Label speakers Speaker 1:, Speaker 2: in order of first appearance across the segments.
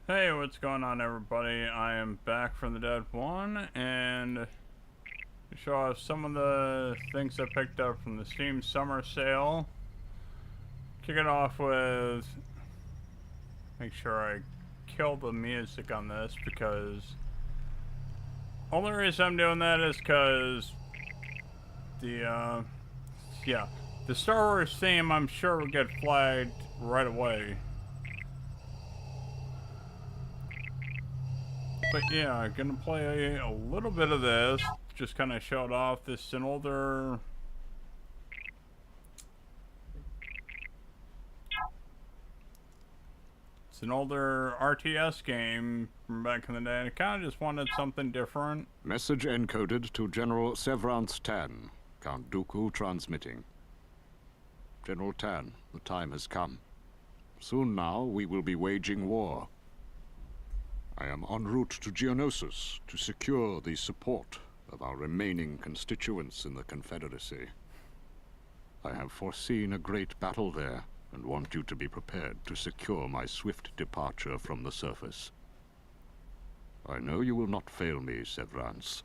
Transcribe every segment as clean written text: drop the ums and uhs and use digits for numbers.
Speaker 1: Hey, what's going on, everybody? I am back from the Dead One, and to show off some of the things I picked up from the Steam Summer Sale. Kick it off with... make sure I kill the music on this, because... only reason I'm doing that is because... the, yeah. The Star Wars theme, I'm sure, will get flagged right away. But yeah, I'm gonna play a little bit of this, just kind of show it off. This is an older... it's an older RTS game from back in the day, and I kind of just wanted something different.
Speaker 2: Message encoded to General Severance Tan, Count Dooku transmitting. General Tan, the time has come. Soon now, we will be waging war. I am en route to Geonosis to secure the support of our remaining constituents in the Confederacy. I have foreseen a great battle there, and want you to be prepared to secure my swift departure from the surface. I know you will not fail me, Severance.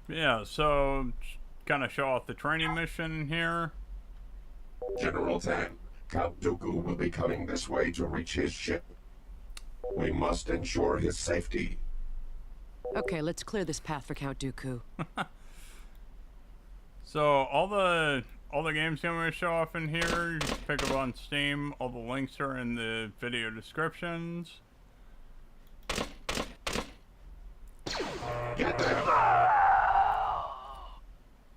Speaker 1: Yeah, so kind of show off the training mission here.
Speaker 3: General Tan, Count Dooku will be coming this way to reach his ship. We must ensure his safety.
Speaker 4: Okay, let's clear this path for Count Dooku.
Speaker 1: So all the games I'm going to show off in here, you can pick up on Steam. All the links are in the video descriptions.
Speaker 3: Get them!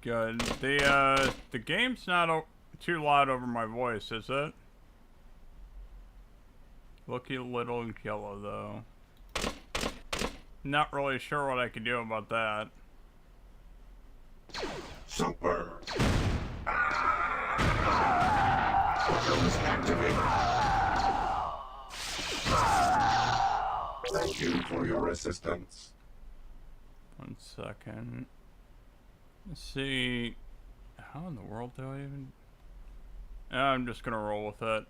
Speaker 1: Good. The game's not too loud over my voice, is it? Looky little yellow, though. Not really sure what I can do about that.
Speaker 3: Super! Weapons activated. Thank you for your assistance.
Speaker 1: 1 second. Let's see. How in the world do I even... I'm just gonna roll with it.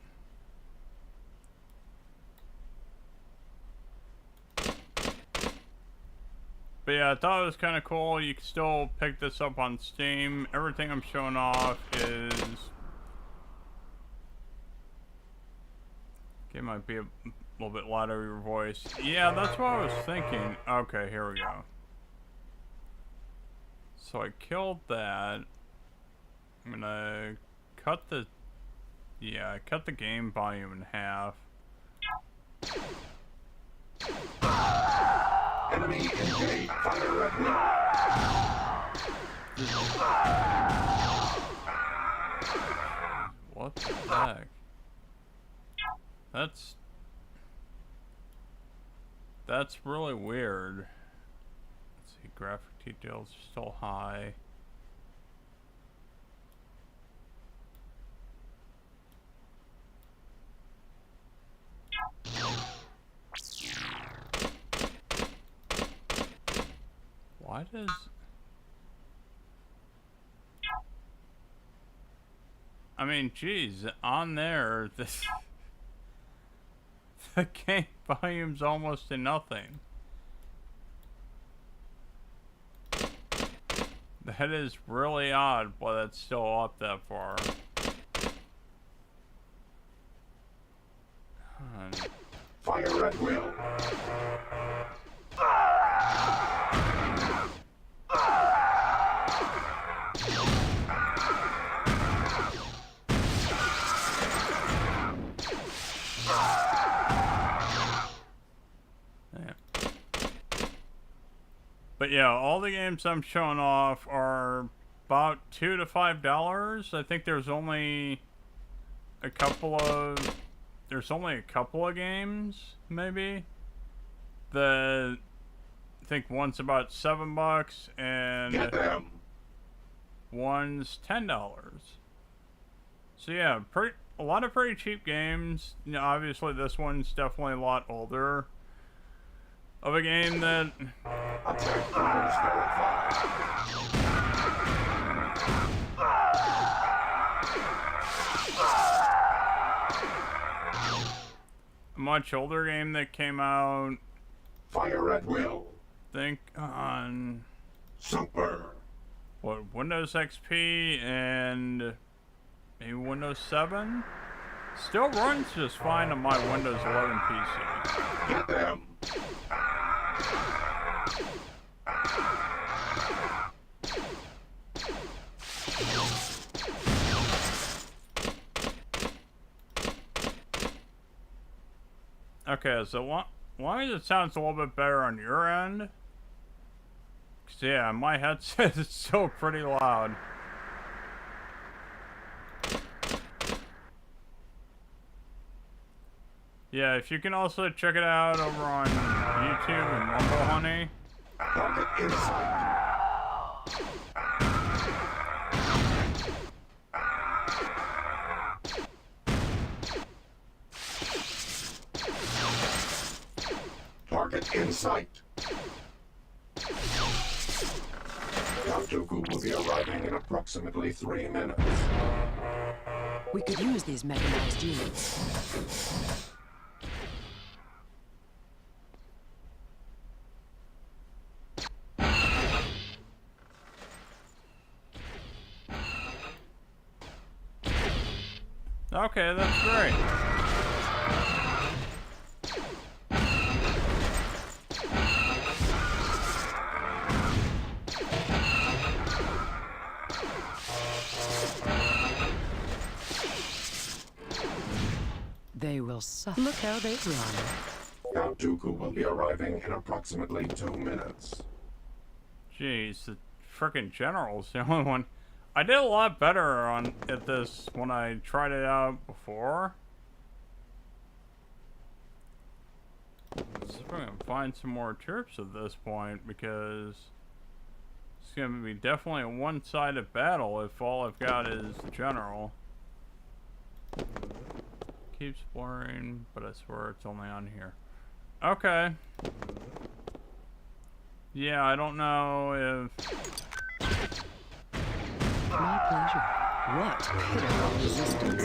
Speaker 1: But yeah, I thought it was kind of cool. You can still pick this up on Steam. Everything I'm showing off is... okay, might be a little bit louder your voice. Yeah, that's what I was thinking. Okay, here we go. So I killed that. I'm gonna cut the... yeah, I cut the game volume in half.
Speaker 3: Enemy engaged. Fire at will.
Speaker 1: What the heck? That's really weird. Let's see, graphic details are still high. Why does... I mean, geez, on there, this... the game volume's almost to nothing. That is really odd, why that's still up that far.
Speaker 3: Fire at will.
Speaker 1: But yeah, all the games I'm showing off are about $2 to $5. I think there's only a couple of games, maybe. I think one's about $7 and
Speaker 3: Get them.
Speaker 1: one's $10. So yeah, a lot of pretty cheap games. You know, obviously this one's definitely a lot older of a game that...
Speaker 3: Attack orders verified.
Speaker 1: much older game that came out,
Speaker 3: Fire at will.
Speaker 1: I think on
Speaker 3: Super.
Speaker 1: what, Windows XP and maybe Windows 7? Still runs just fine on my Windows 11 PC.
Speaker 3: Get them.
Speaker 1: Okay, so why does it sounds a little bit better on your end? 'Cause yeah, my headset is still pretty loud. Yeah, if you can also check it out over on YouTube and Rumble Honey.
Speaker 3: Target in sight. Target in sight. Count Dooku will be arriving in approximately 3 minutes.
Speaker 4: We could use these mechanized units.
Speaker 1: Okay, that's great.
Speaker 4: They will suffer. Look how they run.
Speaker 3: Count Dooku will be arriving in approximately 2 minutes.
Speaker 1: Jeez, the frickin' general's the only one. I did a lot better at this when I tried it out before. Let's see if I can find some more troops at this point, because it's gonna be definitely a one-sided battle if all I've got is the general. Keeps blurring, but I swear it's only on here. Okay. Yeah, I don't know if...
Speaker 4: My pleasure. What pitiful resistance.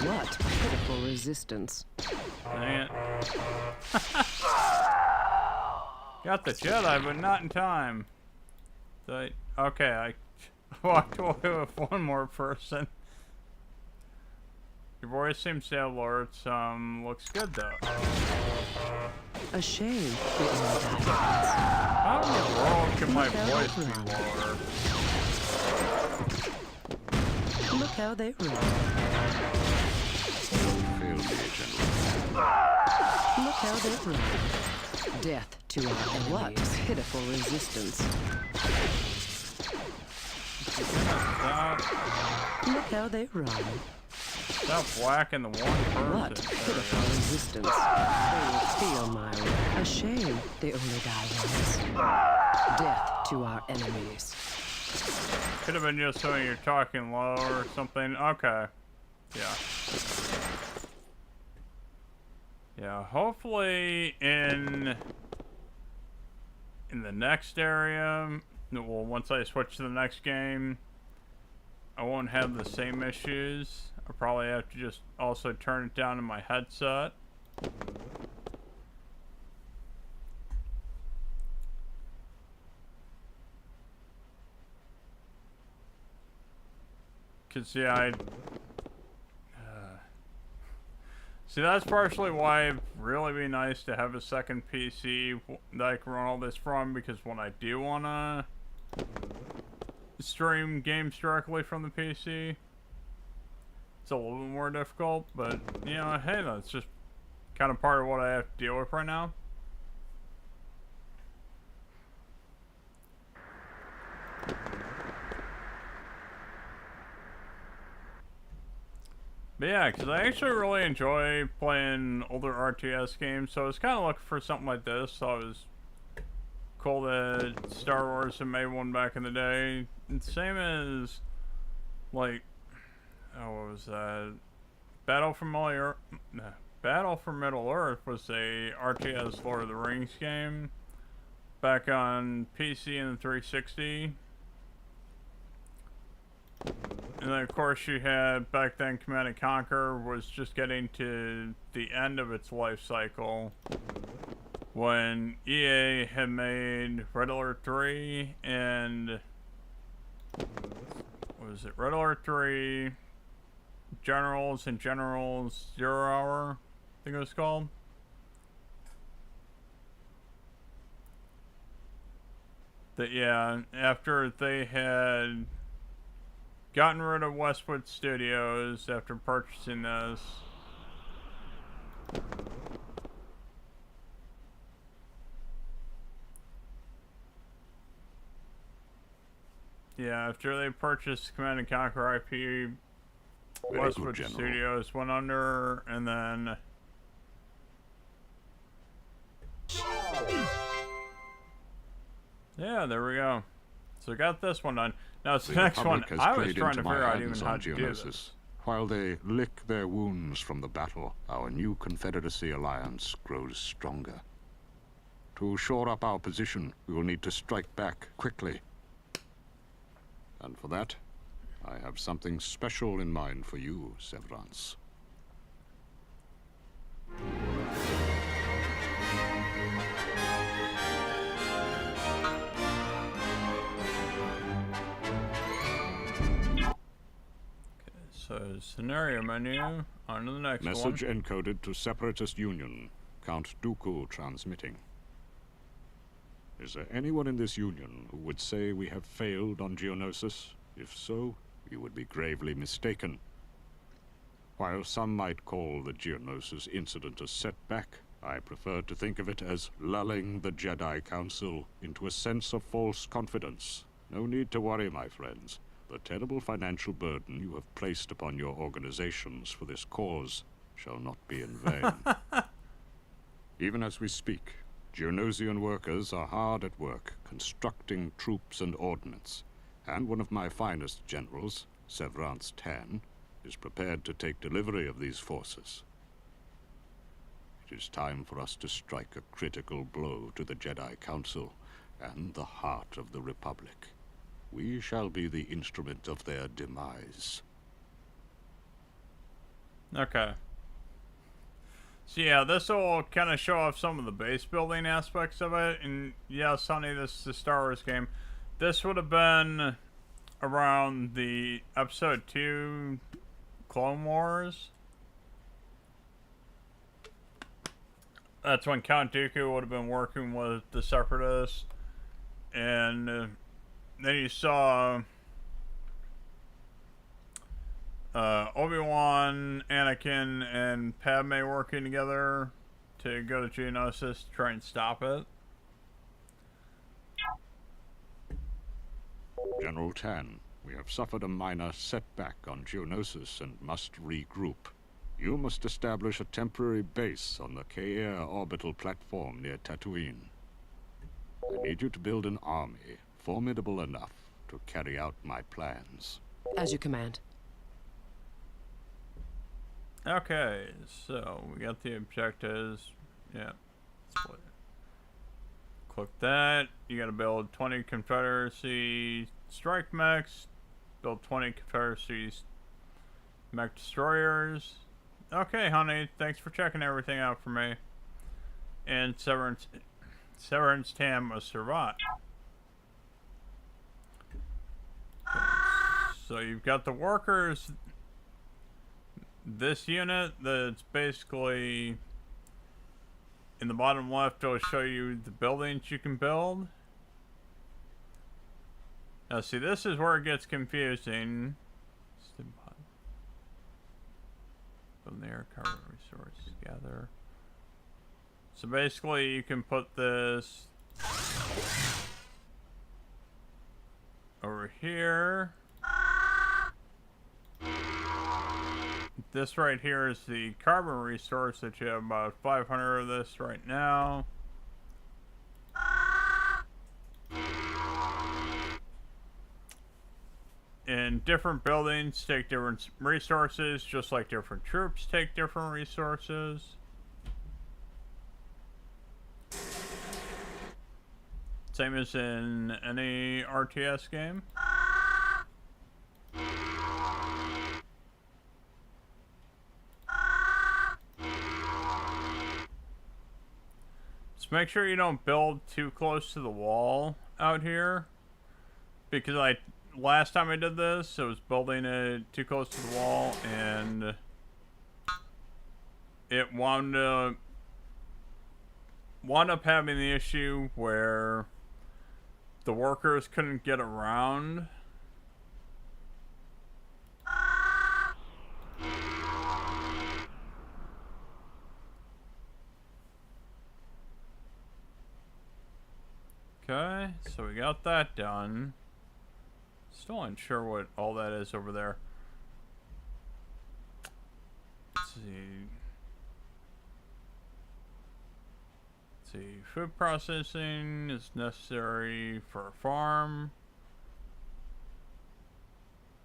Speaker 4: What pitiful resistance.
Speaker 1: Dang it. Got the Jedi, but not in time. Okay, I walked away with one more person. Your voice seems to have alerts. Looks good though.
Speaker 4: A shame the only diamonds.
Speaker 1: How in the world can my voice be lower?
Speaker 4: Look how they run.
Speaker 2: Fail me, General.
Speaker 4: Look how they run. Death to our enemies. What pitiful resistance.
Speaker 1: Stop,
Speaker 4: Look how they run.
Speaker 1: stop whacking the one person.
Speaker 4: What pitiful resistance. They will feel my wrath. A shame they only die once. Death to our enemies.
Speaker 1: Could have been just so you're talking low or something. Okay. Yeah. Yeah, hopefully in the next area, well, once I switch to the next game, I won't have the same issues. I'll probably have to just also turn it down in my headset. Cause yeah, see, that's partially why it'd really be nice to have a second PC that I can run all this from, because when I do wanna stream games directly from the PC, it's a little bit more difficult, but, you know, hey, that's just kind of part of what I have to deal with right now. But yeah, because I actually really enjoy playing older RTS games, so I was kind of looking for something like this. So it was cool that Star Wars had made one back in the day. And same as, like, oh, what was that? Battle for Middle Earth was a RTS Lord of the Rings game back on PC and the 360. And then, of course, you had back then Command & Conquer was just getting to the end of its life cycle when EA had made Red Alert 3 and what was it? Red Alert 3 Generals and Generals 0 Hour, I think it was called. That, yeah, after they had gotten rid of Westwood Studios after purchasing this, yeah, after they purchased Command & Conquer IP,
Speaker 2: Very
Speaker 1: Westwood
Speaker 2: good, General.
Speaker 1: Studios went under, and then yeah, there we go. So we got this one done. Now it's the next one.
Speaker 2: Republic has
Speaker 1: I was
Speaker 2: played
Speaker 1: trying
Speaker 2: into
Speaker 1: to
Speaker 2: my
Speaker 1: figure out
Speaker 2: hands
Speaker 1: even how
Speaker 2: on
Speaker 1: to do
Speaker 2: Geonosis.
Speaker 1: this.
Speaker 2: While they lick their wounds from the battle, our new Confederacy alliance grows stronger. To shore up our position, we will need to strike back quickly. And for that, I have something special in mind for you, Severance.
Speaker 1: So scenario menu, on to the next
Speaker 2: Message
Speaker 1: one.
Speaker 2: encoded to Separatist Union. Count Dooku transmitting. Is there anyone in this union who would say we have failed on Geonosis? If so, you would be gravely mistaken. While some might call the Geonosis incident a setback, I prefer to think of it as lulling the Jedi Council into a sense of false confidence. No need to worry, my friends. The terrible financial burden you have placed upon your organizations for this cause shall not be in vain. Even as we speak, Geonosian workers are hard at work constructing troops and ordnance, and one of my finest generals, Severance Tan, is prepared to take delivery of these forces. It is time for us to strike a critical blow to the Jedi Council and the heart of the Republic. We shall be the instrument of their demise.
Speaker 1: Okay. So yeah, this will kind of show off some of the base building aspects of it. And yeah, Sonny, this is a Star Wars game. This would have been around the Episode 2 Clone Wars. That's when Count Dooku would have been working with the Separatists. And then you saw Obi-Wan, Anakin, and Padme working together to go to Geonosis to try and stop it.
Speaker 2: General Tan, we have suffered a minor setback on Geonosis and must regroup. You must establish a temporary base on the Kair orbital platform near Tatooine. I need you to build an army formidable enough to carry out my plans.
Speaker 4: As you command.
Speaker 1: Okay, so we got the objectives. Yeah. Split. Click that. You gotta build 20 Confederacy strike mechs. Build 20 Confederacy mech destroyers. Okay, honey. Thanks for checking everything out for me. And Severance Tan must survive. So you've got the workers. This unit that's basically in the bottom left will show you the buildings you can build. Now see, this is where it gets confusing. From there, carbon resources gather. So basically you can put this over here. This right here is the carbon resource that you have about 500 of this right now. And different buildings take different resources, just like different troops take different resources. Same as in any RTS game. make sure you don't build too close to the wall out here. Because last time I did this, I was building it too close to the wall, and it wound up having the issue where the workers couldn't get around. Okay, so we got that done. Still unsure what all that is over there. Let's see. Let's see. Food processing is necessary for a farm.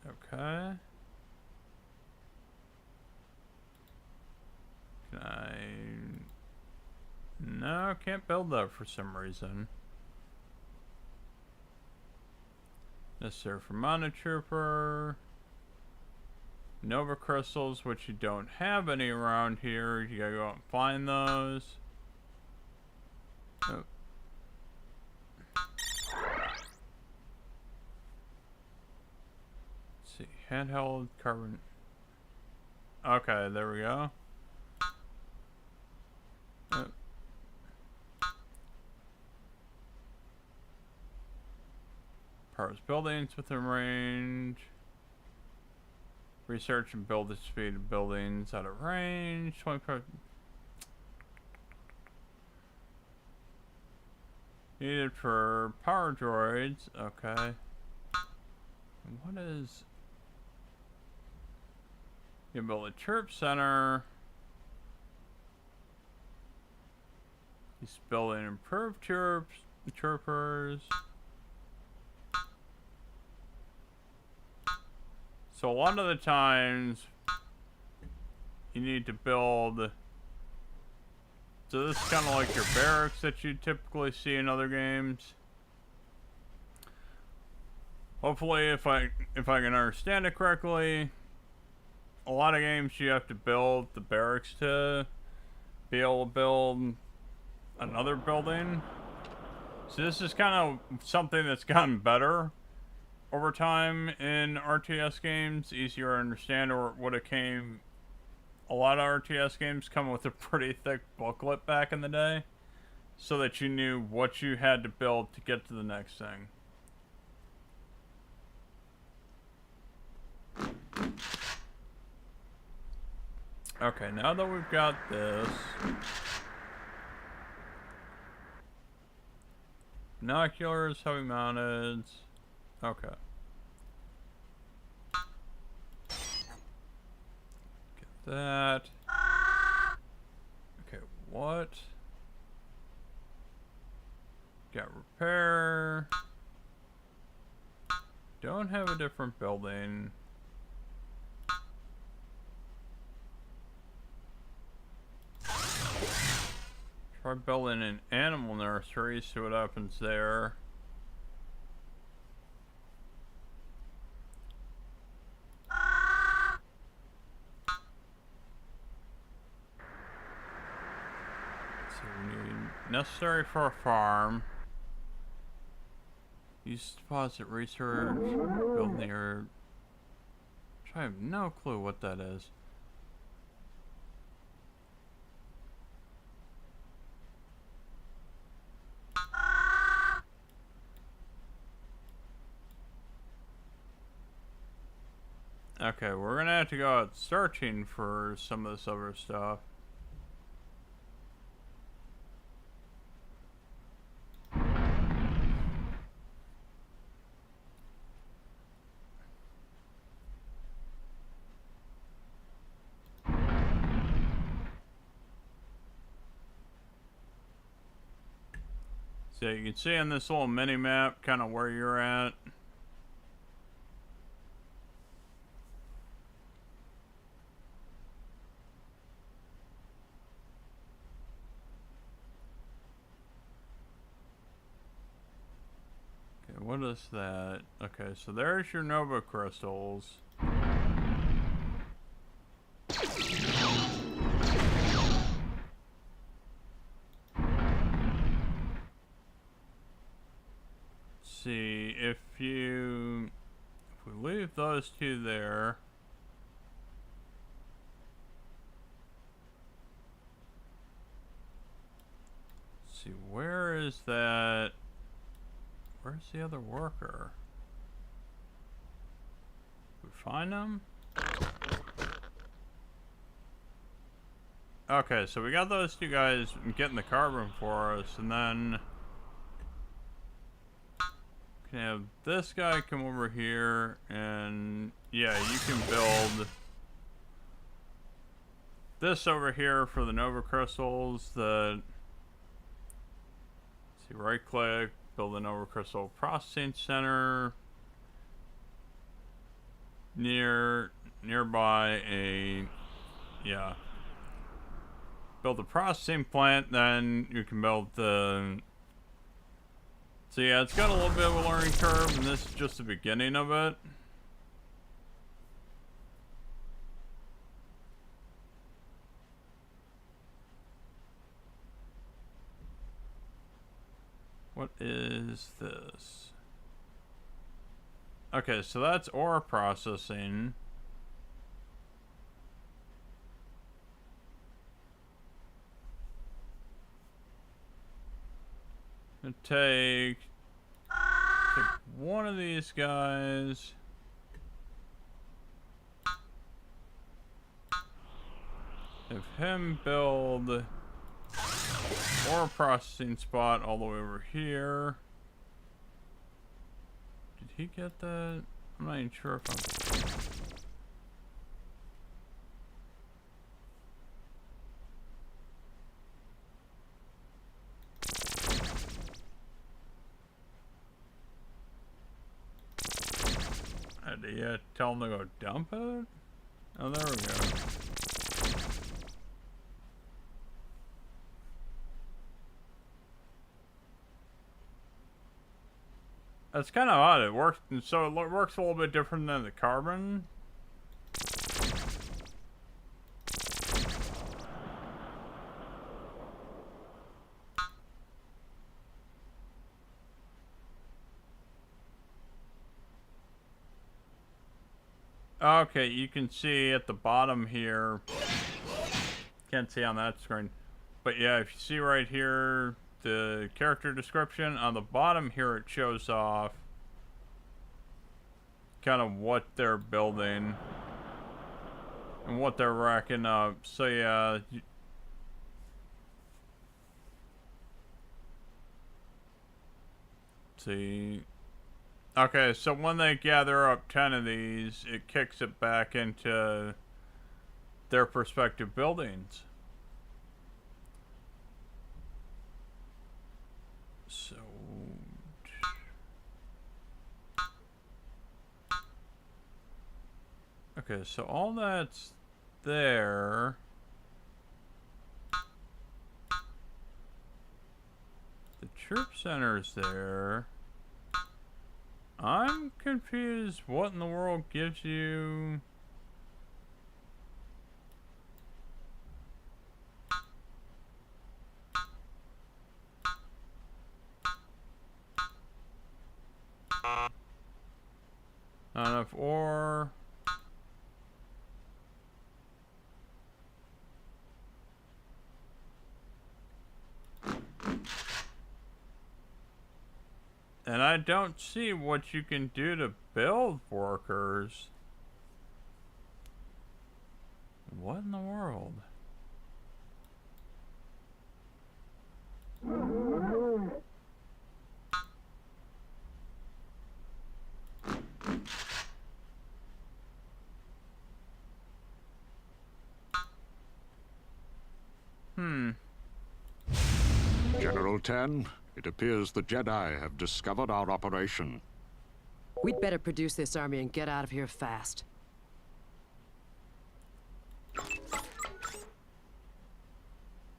Speaker 1: Okay. Can I... No, can't build that for some reason. Necessary for Mana Trooper. Nova Crystals, which you don't have any around here. You gotta go out and find those. Oh. Let's see. Handheld carbon. Okay, there we go. Oh. Powers buildings within range. Research and build the speed of buildings out of range. 25. Needed for power droids. Okay. And what is... You build a chirp center. He's building improved chirpers. So a lot of the times you need to build. So this is kind of like your barracks that you typically see in other games. Hopefully, if I can understand it correctly, a lot of games you have to build the barracks to be able to build another building. So this is kind of something that's gotten better over time in RTS games, easier to understand, or would have came... A lot of RTS games come with a pretty thick booklet back in the day, so that you knew what you had to build to get to the next thing. Okay, now that we've got this... Binoculars, heavy mounted... Okay. Get that. Okay, what? Got repair. Don't have a different building. Try building an animal nursery, see what happens there. Necessary for a farm. Use deposit research. Build near. I have no clue what that is. Okay, we're gonna have to go out searching for some of this other stuff. So you can see on this little mini map kind of where you're at. Okay, what is that? Okay, so there's your Nova crystals. see, if we leave those two there. Let's see, where is that? Where's the other worker? We find them? Okay, so we got those two guys getting the carbon for us, and then we can have this guy come over here, and yeah, you can build this over here for the Nova crystals. See, right click, build a Nova crystal processing center nearby build a processing plant, then you can build the... So yeah, it's got a little bit of a learning curve, and this is just the beginning of it. What is this? Okay, so that's ore processing. Take one of these guys. Have him build ore processing spot all the way over here. Did he get that? I'm not even sure if I'm... Did you tell him to go dump it? Oh, there we go. That's kind of odd. It works, so it works a little bit different than the carbon. Okay, you can see at the bottom here. Can't see on that screen. But yeah, if you see right here, the character description, on the bottom here it shows off kind of what they're building and what they're racking up. So yeah, see. Okay, so when they gather up 10 of these, it kicks it back into their respective buildings. So... Okay, so all that's there. The troop center's there. I'm confused. What in the world gives you... Not enough ore. And I don't see what you can do to build workers. What in the world?
Speaker 2: General Tan, it appears the Jedi have discovered our operation.
Speaker 4: We'd better produce this army and get out of here fast.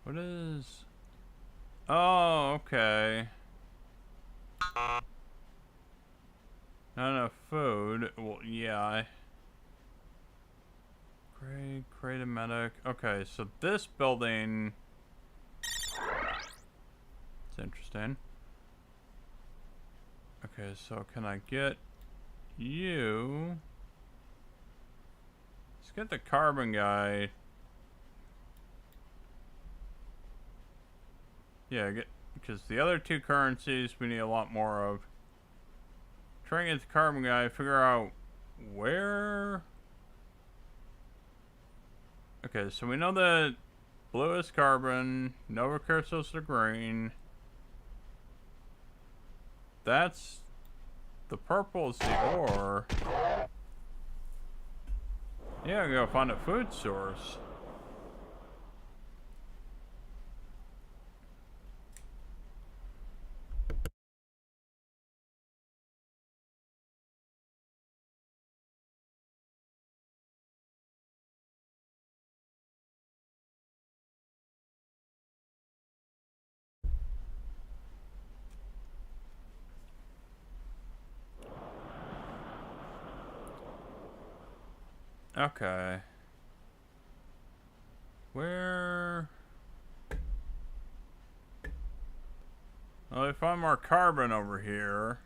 Speaker 1: What is... Oh, okay. Not enough food. Well, yeah. Great, create a medic. Okay, so this building... It's interesting. Okay, so can I get you? Let's get the carbon guy. Yeah, because the other two currencies we need a lot more of. Trying to get the carbon guy, figure out where. Okay, so we know that blue is carbon, Nova Crystals are green. That's the purple is the ore. Yeah, I gotta find a food source. Okay. Where? Well, we find more carbon over here.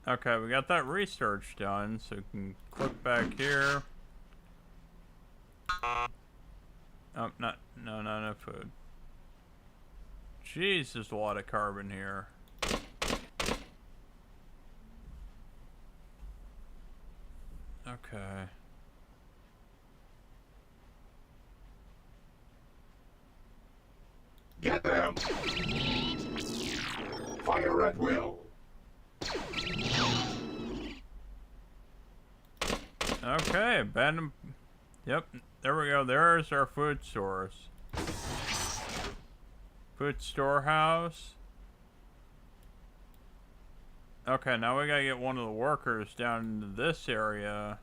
Speaker 1: Okay, we got that research done, so we can click back here. Oh, no food. Jeez, there's a lot of carbon here. Okay.
Speaker 3: Get them! Fire at will!
Speaker 1: Okay, abandoned. Yep, there we go. There's our food source. Food storehouse. Okay, now we gotta get one of the workers down into this area.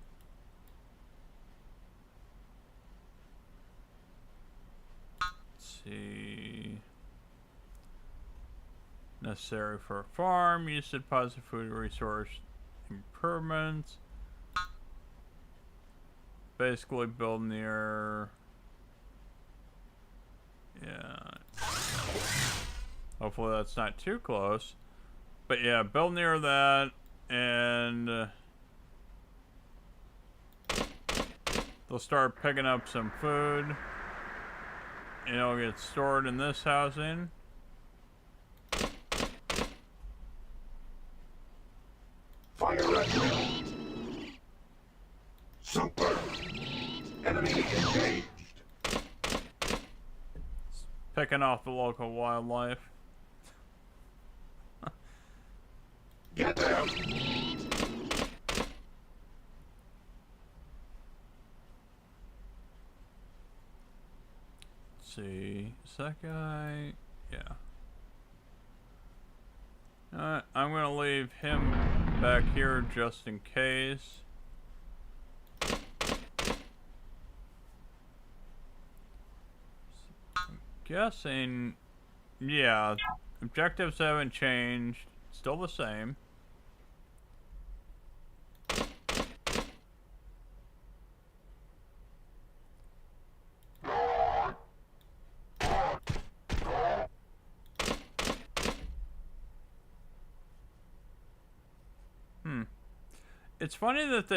Speaker 1: Let's see. Necessary for a farm. Use to deposit food resource improvements. Basically build near. Yeah. Hopefully that's not too close. But yeah, build near that, and they'll start picking up some food. And it'll get stored in this housing.
Speaker 3: Fire at will! Super! Enemy engaged!
Speaker 1: Picking off the local wildlife.
Speaker 3: Get them!
Speaker 1: Let's see. Is that guy? Yeah. I'm gonna leave him back here just in case. I'm guessing, yeah, objectives haven't changed. Still the same. It's funny that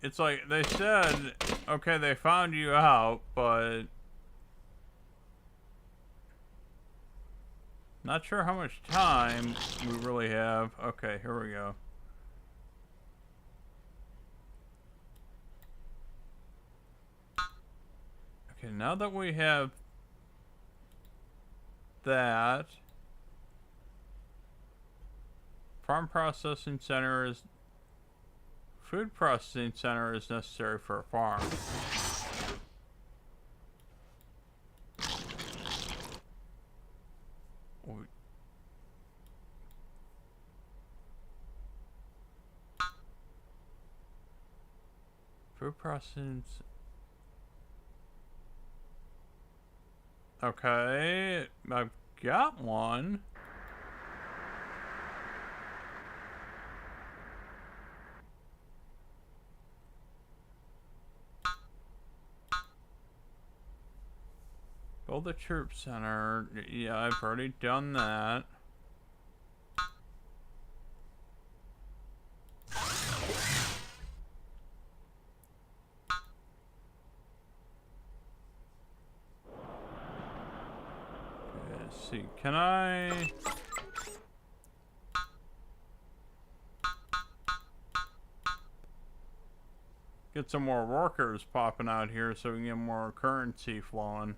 Speaker 1: it's like they said, okay, they found you out, but not sure how much time we really have. Okay, here we go. Okay, now that we have that, farm processing center is food processing center is necessary for a farm. Food processing. Okay, I've got one. Build the troop center. Yeah, I've already done that. Okay, let's see. Can I... get some more workers popping out here so we can get more currency flowing?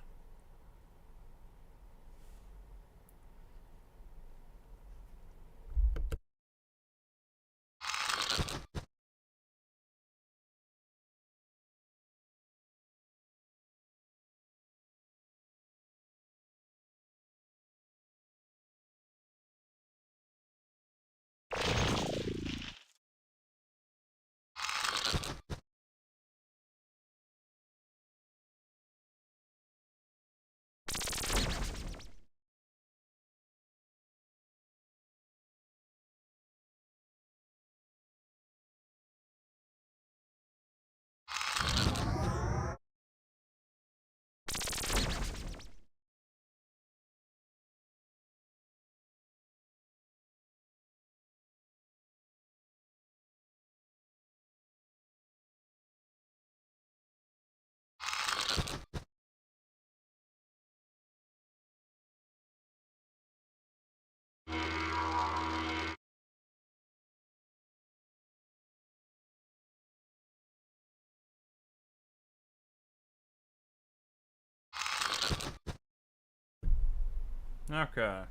Speaker 1: Okay.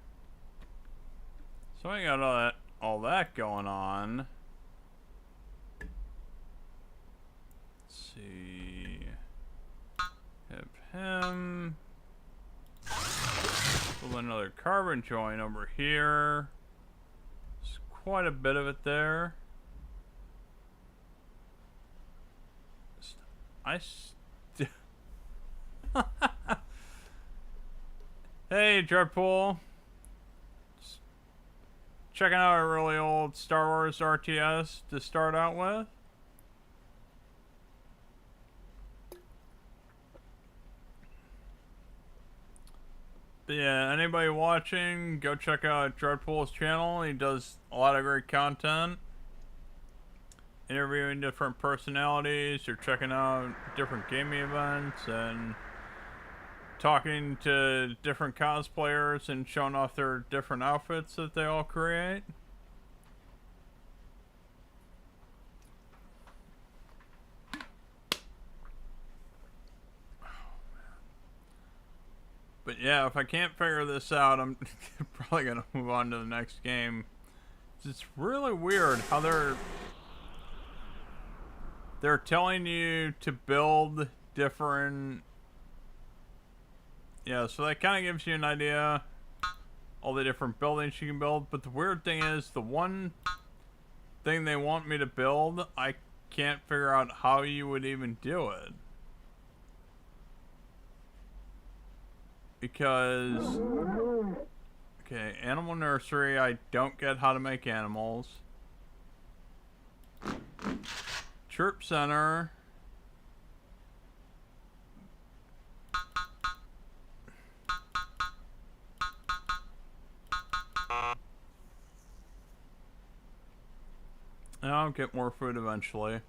Speaker 1: So I got all that going on. Let's see. Have him. Build another carbon joint over here. There's quite a bit of it there. Hey, Dreadpool. Just checking out a really old Star Wars RTS to start out with. But yeah, anybody watching, go check out Dreadpool's channel. He does a lot of great content. Interviewing different personalities or checking out different gaming events and talking to different cosplayers and showing off their different outfits that they all create. But yeah, if I can't figure this out, I'm probably gonna move on to the next game. It's really weird how they're telling you to build different... Yeah, so that kind of gives you an idea all the different buildings you can build. But the weird thing is, the one thing they want me to build, I can't figure out how you would even do it. Because... Okay, animal nursery, I don't get how to make animals. Chirp center. And I'll get more food eventually.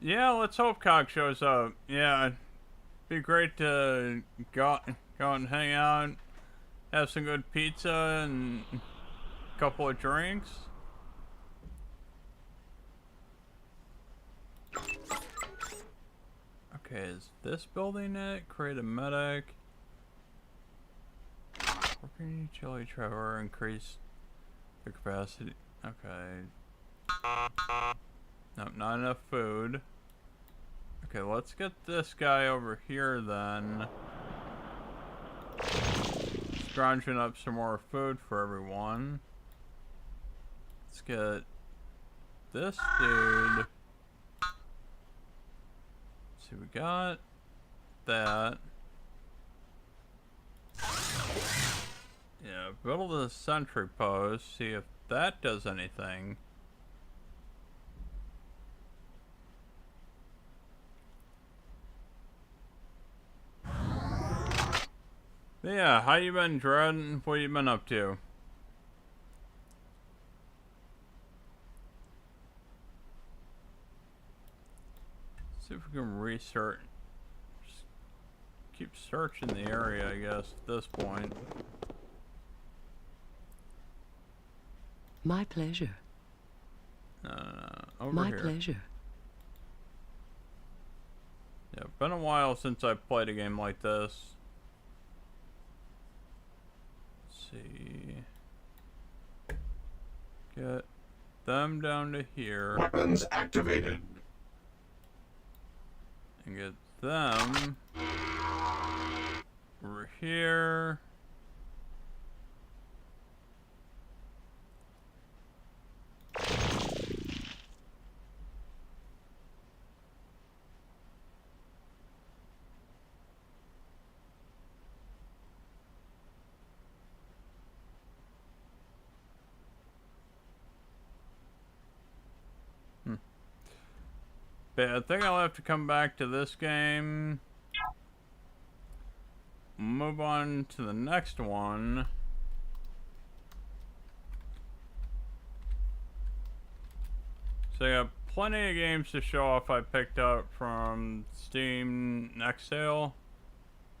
Speaker 1: Yeah, let's hope Cock shows up. Yeah, it'd be great to go out and hang out, have some good pizza and a couple of drinks. Okay, is this building it? Create a medic. Working utility Trevor, increase the capacity. Okay. Nope, not enough food. Okay, let's get this guy over here then. Scrounging up some more food for everyone. Let's get this dude. See, we got that. Yeah, build a sentry post. See if that does anything. Yeah, how you been, Dread? What you been up to? See if we can research. Just keep searching the area, I guess, at this point.
Speaker 4: My pleasure.
Speaker 1: Over
Speaker 4: My
Speaker 1: here.
Speaker 4: pleasure.
Speaker 1: Yeah, been a while since I played a game like this. Let's see. Get them down to here.
Speaker 3: Weapons activated.
Speaker 1: And get them over here. But I think I'll have to come back to this game. Move on to the next one. So I got plenty of games to show off I picked up from Steam Next Sale.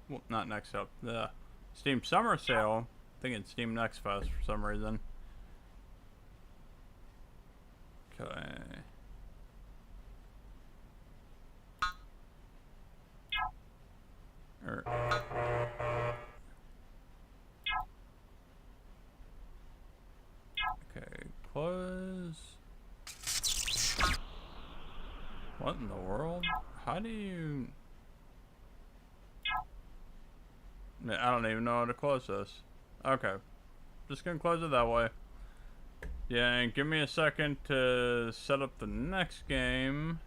Speaker 1: Well, not Next Sale. The Steam Summer Sale. I'm thinking Steam Next Fest for some reason. Okay. Okay, close. What in the world? How do you... I don't even know how to close this. Okay. Just gonna close it that way. Yeah, and give me a second to set up the next game.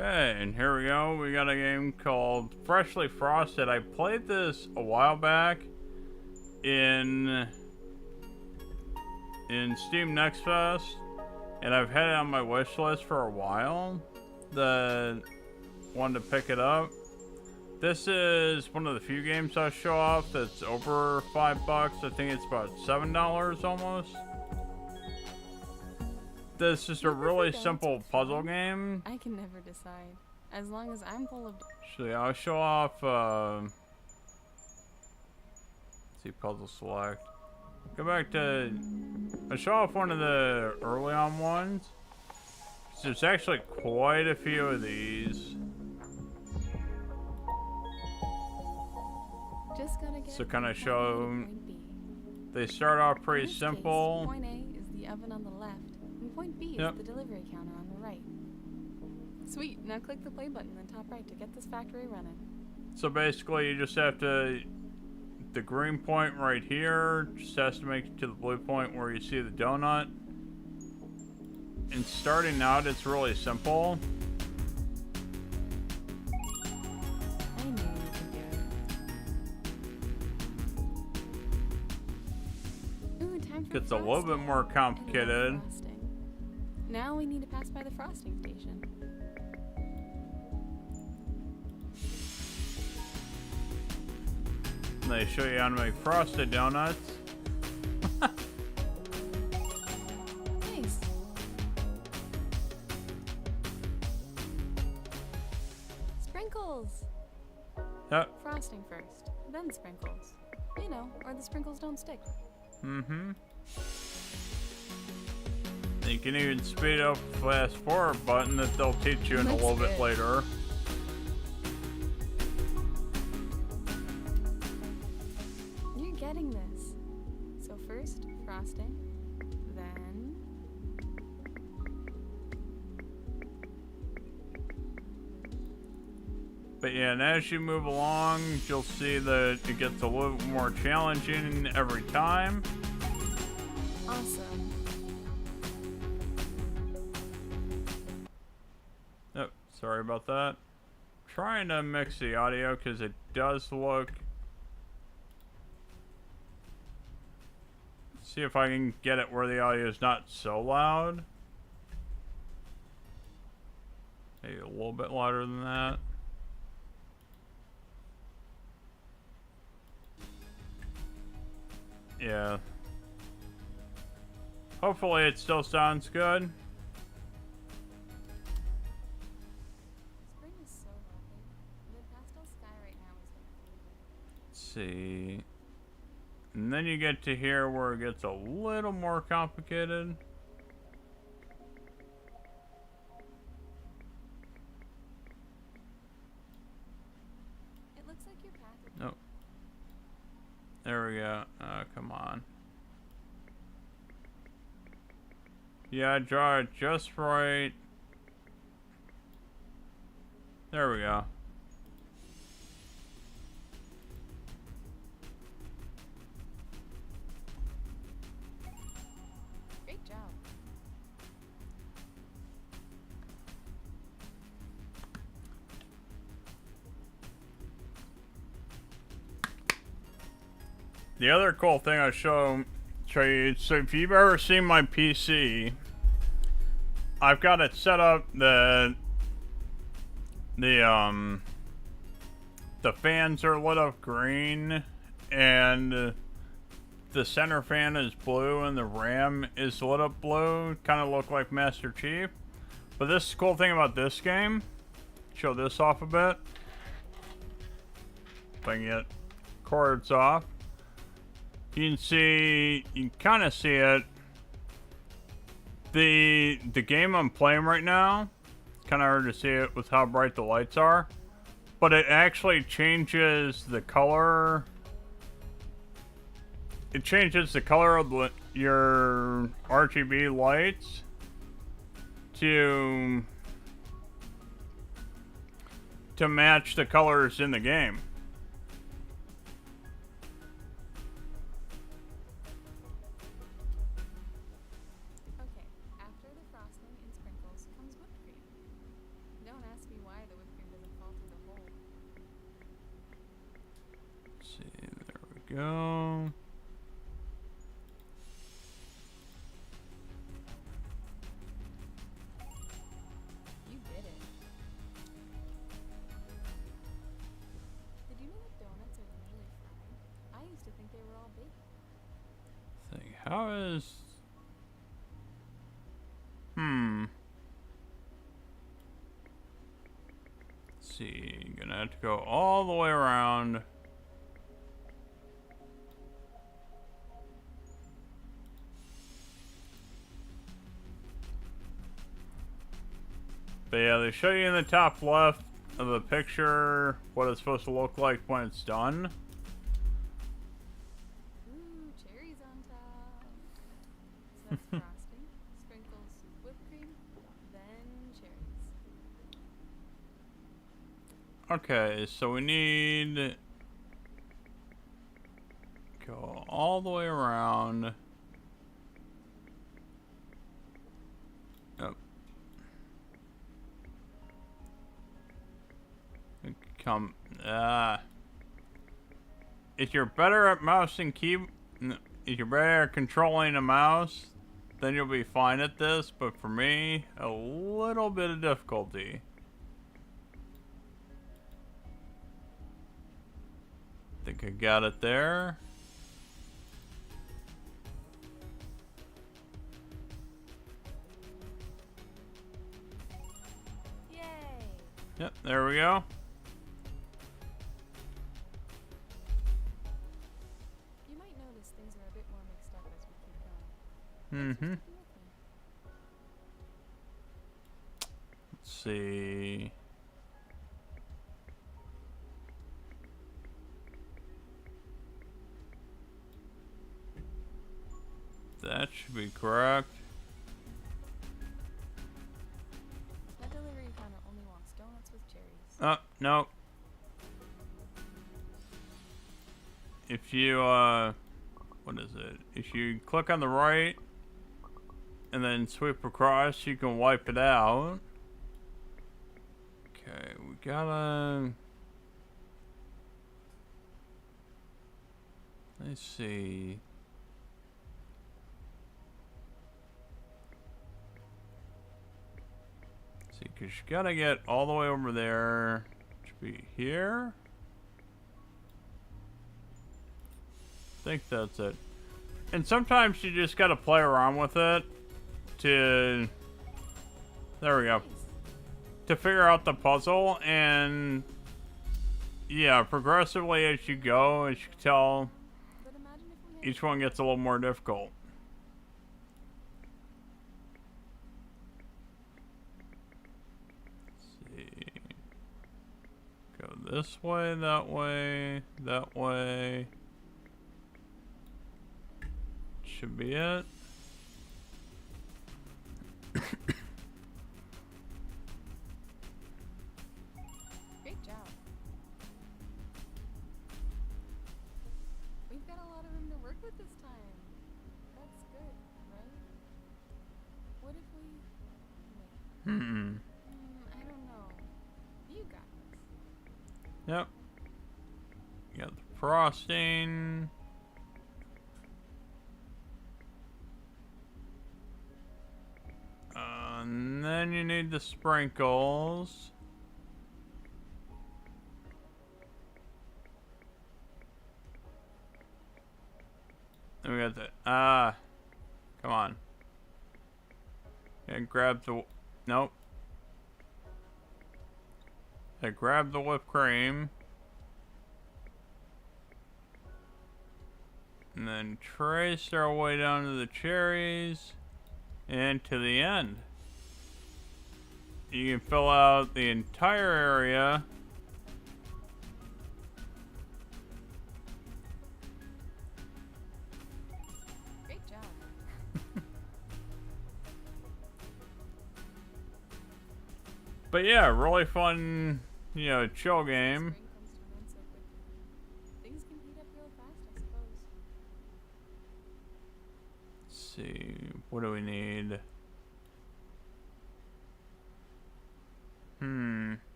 Speaker 1: Okay, and here we go. We got a game called Freshly Frosted. I played this a while back in Steam Next Fest, and I've had it on my wish list for a while. Wanted to pick it up. This is one of the few games I show off that's over $5. I think it's about $7 almost. This is just a really simple puzzle game.
Speaker 5: I can never decide. As long as I'm full of...
Speaker 1: Actually, I'll show off, let's see, puzzle select. Go back to, I'll show off one of the early on ones. So there's actually quite a few of these.
Speaker 5: Just gotta get
Speaker 1: So kind of
Speaker 5: from
Speaker 1: show,
Speaker 5: point B.
Speaker 1: they start off
Speaker 5: In
Speaker 1: pretty
Speaker 5: this case,
Speaker 1: simple.
Speaker 5: point A is the oven on the left, and point B
Speaker 1: Yep.
Speaker 5: is the delivery counter on the right. Sweet, now click the play button in the top right to get this factory running.
Speaker 1: So basically you just have to, the green point right here just has to make it to the blue point where you see the donut. And starting out, it's really simple.
Speaker 5: I knew you could do it. Ooh, time for
Speaker 1: Gets a little bit more
Speaker 5: frosting.
Speaker 1: complicated.
Speaker 5: I love frosting. Now we need to pass by the frosting station.
Speaker 1: And they show you how to make frosted donuts.
Speaker 5: Nice. Sprinkles.
Speaker 1: Yep.
Speaker 5: Frosting first, then sprinkles. You know, or the sprinkles don't stick.
Speaker 1: Mm-hmm. You can even speed up the fast forward button that they'll teach you in a
Speaker 5: Looks
Speaker 1: little bit
Speaker 5: good.
Speaker 1: later.
Speaker 5: You're getting this. So first, frosting. Then...
Speaker 1: But yeah, and as you move along, you'll see that it gets a little bit more challenging every time.
Speaker 5: Awesome.
Speaker 1: Oh, sorry about that. Trying to mix the audio because it does look... See if I can get it where the audio is not so loud. Maybe a little bit louder than that. Yeah. Hopefully it still sounds good.
Speaker 5: Spring is so lovely. The pastel sky right now is
Speaker 1: Let's see. And then you get to here where it gets a little more complicated.
Speaker 5: It looks like your path is...
Speaker 1: Nope. There we go. Come on. Yeah, draw it just right. There we go.
Speaker 5: Great job.
Speaker 1: The other cool thing I show you, so if you've ever seen my PC, I've got it set up the fans are lit up green and the center fan is blue and the RAM is lit up blue, kind of look like Master Chief. But this cool thing about this game, show this off a bit. If I can get cords off. You can see, you can kind of see it. The game I'm playing right now, kind of hard to see it with how bright the lights are, but it actually changes the color. It changes the color of your RGB lights to match the colors in the game.
Speaker 5: Okay, after the frosting and sprinkles comes whipped cream. Don't ask me why the whipped cream doesn't fall through the hole.
Speaker 1: Let's see, there we go.
Speaker 5: You did it. Did you know that donuts are usually fried? I used to think they were all baked.
Speaker 1: Thing. How is... Let's see, gonna have to go all the way around. But yeah, they show you in the top left of the picture what it's supposed to look like when it's done.
Speaker 5: Ooh, cherries on top. So that's frosting, sprinkles, whipped cream, then cherries.
Speaker 1: Okay, so we need go all the way around. Yep. Come, if you're better at mouse and if you're better at controlling a mouse, then you'll be fine at this. But for me, a little bit of difficulty. Think I got it there.
Speaker 5: Yay!
Speaker 1: Yep, there we go.
Speaker 5: notice things are a bit more mixed up as we keep going. Thanks for
Speaker 1: Mm-hmm.
Speaker 5: sticking with me.
Speaker 1: Let's see. That should be correct.
Speaker 5: That delivery counter only wants donuts with cherries.
Speaker 1: Oh, no. If you, what is it? If you click on the right and then sweep across, you can wipe it out. Okay, we gotta... Let's see. See, because you gotta get all the way over there. Should be here. I think that's it. And sometimes you just gotta play around with it to... There we go.
Speaker 5: Nice.
Speaker 1: To figure out the puzzle, and... Yeah, progressively as you go, as you can tell,
Speaker 5: But imagine if we had
Speaker 1: each one gets a little more difficult. Let's see. Go this way, that way, that way. Should be it.
Speaker 5: Great job. We've got a lot of room to work with this time. That's good, right? What if we... Wait. I don't know. You got this.
Speaker 1: Yep. Got the frosting. And then you need the sprinkles. And we got the come on. And grab the nope. And grab the whipped cream. And then trace our way down to the cherries and to the end. You can fill out the entire area.
Speaker 5: Great job.
Speaker 1: But yeah, really fun, chill game.
Speaker 5: Spring comes to an end so quickly. Things can heat up real fast, I suppose.
Speaker 1: Let's see, what do we need?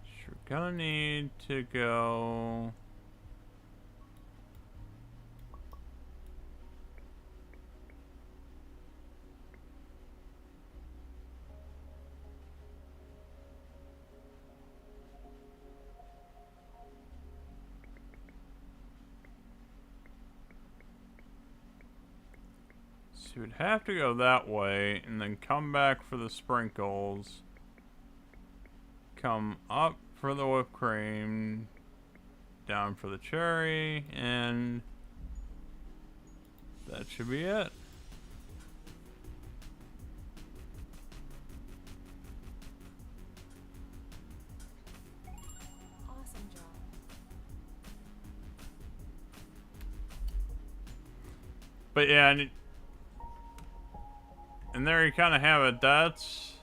Speaker 1: Sure, gonna need to go. So we'd have to go that way and then come back for the sprinkles. Come up for the whipped cream. Down for the cherry. And that should be it.
Speaker 5: Awesome job.
Speaker 1: But yeah, and there you kind of have it. That's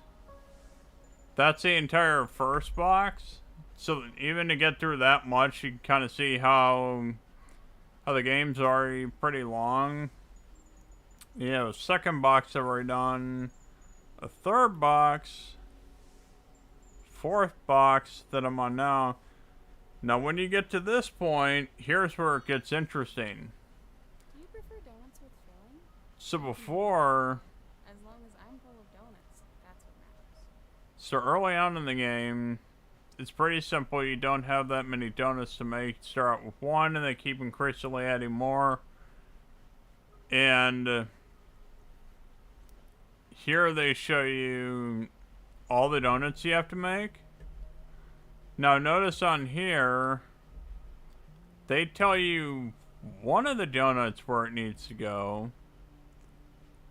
Speaker 1: the entire first box. So even to get through that much, you can kind of see how the game's already pretty long. Yeah, the second box I've already done. A third box. Fourth box that I'm on now. Now when you get to this point, here's where it gets interesting.
Speaker 5: Do you prefer donuts with filling?
Speaker 1: So before...
Speaker 5: As long as I'm full of donuts, that's what matters.
Speaker 1: So early on in the game, it's pretty simple. You don't have that many donuts to make. Start with one, and they keep increasingly adding more. And here they show you all the donuts you have to make. Now notice on here, they tell you one of the donuts where it needs to go.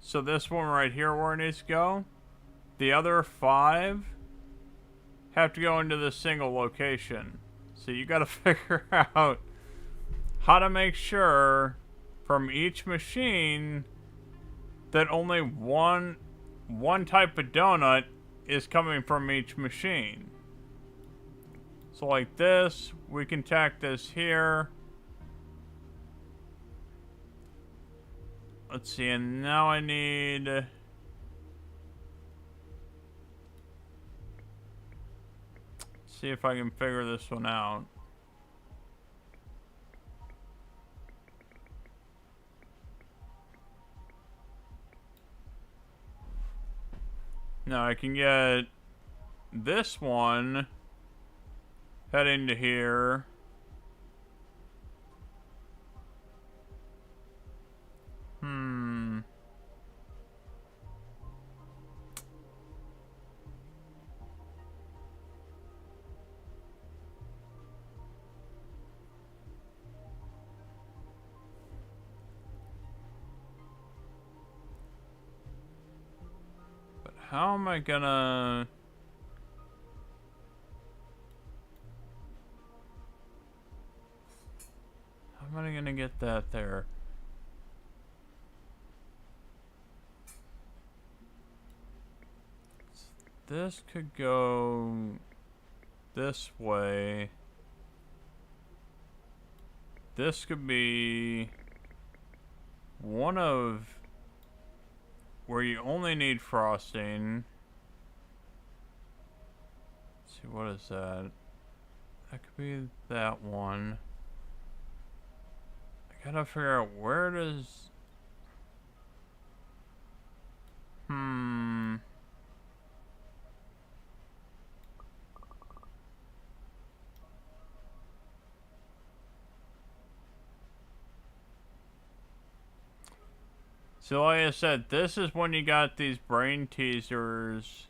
Speaker 1: So this one right here where it needs to go. The other 5 have to go into the single location. So you gotta figure out how to make sure from each machine that only one type of donut is coming from each machine. So like this, we can tack this here. Let's see, and now I need... see if I can figure this one out. Now I can get this one heading to here. How am I gonna... how am I gonna get that there? This could go this way. This could be one of where you only need frosting. Let's see, what is that? That could be that one. I gotta figure out where does... So like I said, this is when you got these brain teasers.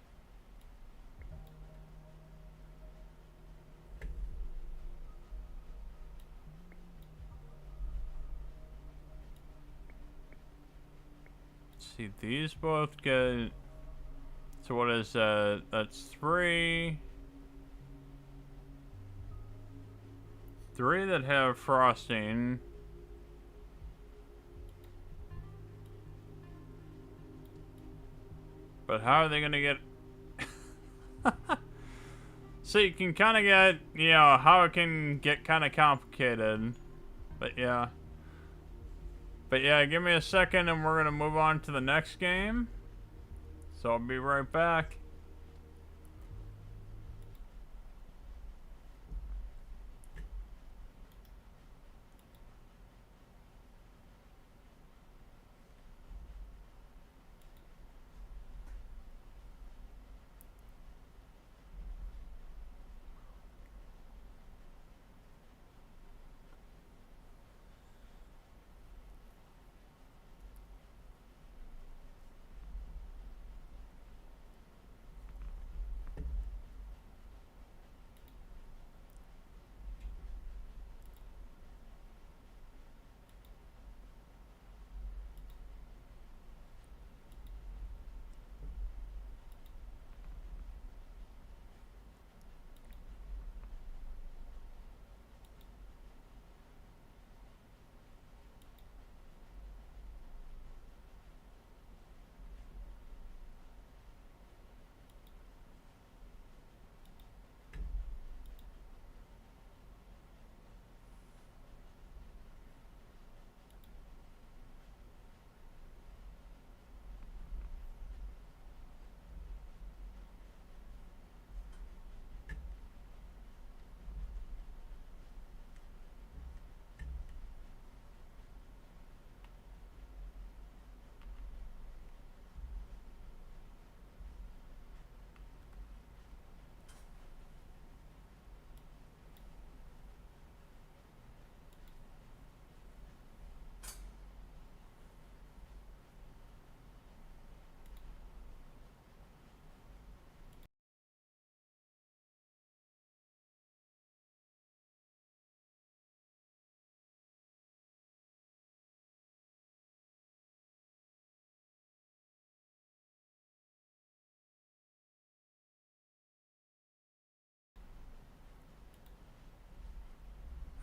Speaker 1: Let's see, these both get... so what is that? That's 3. 3 that have frosting. But how are they gonna get... so you can kind of get, you know, how it can get kind of complicated. But yeah. But yeah, give me a second and we're gonna move on to the next game. So I'll be right back.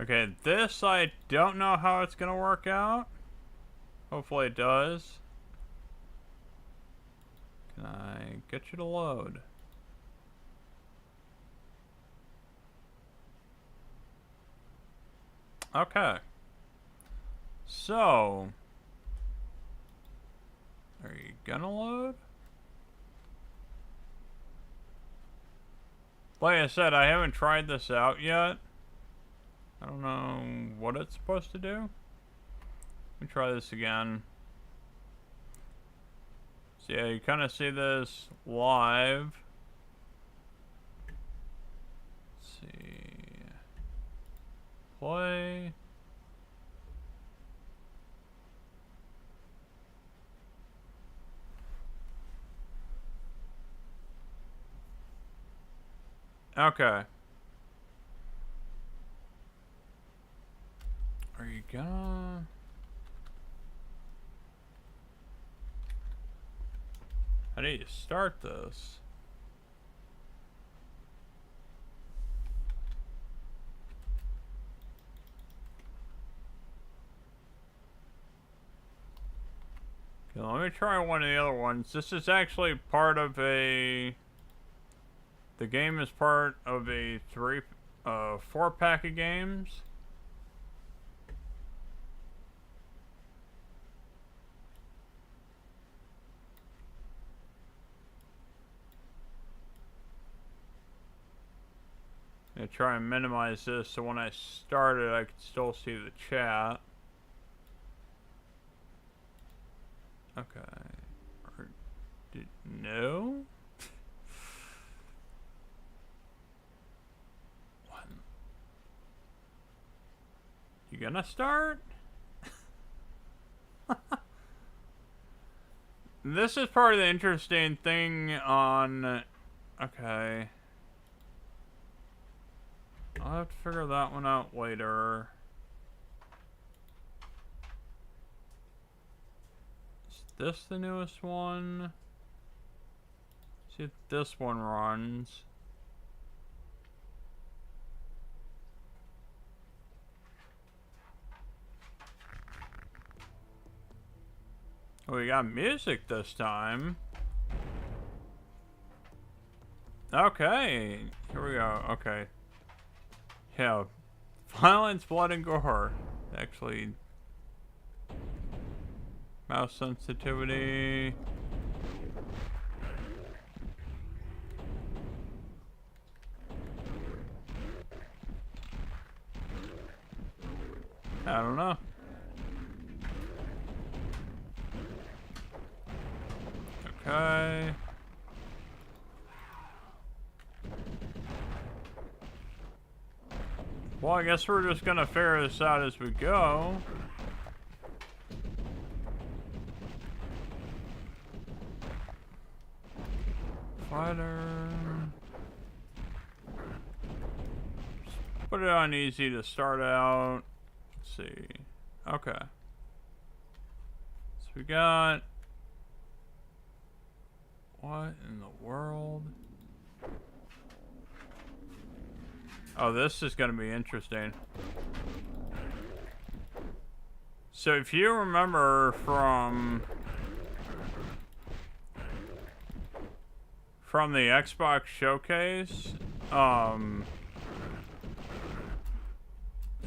Speaker 1: Okay, this I don't know how it's gonna work out. Hopefully it does. Can I get you to load? Okay. So, are you gonna load? Like I said, I haven't tried this out yet. I don't know what it's supposed to do. Let me try this again. So yeah, you kind of see this live. Let's see. Play. Okay. Are you gonna... How do you start this? Okay, let me try one of the other ones. This is actually part of a... The game is part of a 4-pack of games. I'm gonna try and minimize this so when I start it I can still see the chat. Okay. Or no? What? You gonna start? This is part of the interesting thing on... Okay. I'll have to figure that one out later. Is this the newest one? See if this one runs. Oh, we got music this time. Okay, here we go. Okay. Yeah, violence, blood, and gore. Actually, mouse sensitivity. I don't know. Okay. Well, I guess we're just gonna figure this out as we go. Fighter. Just put it on easy to start out. Let's see. Okay. So we got... What in the world? Oh, this is going to be interesting. So if you remember from the Xbox showcase, let's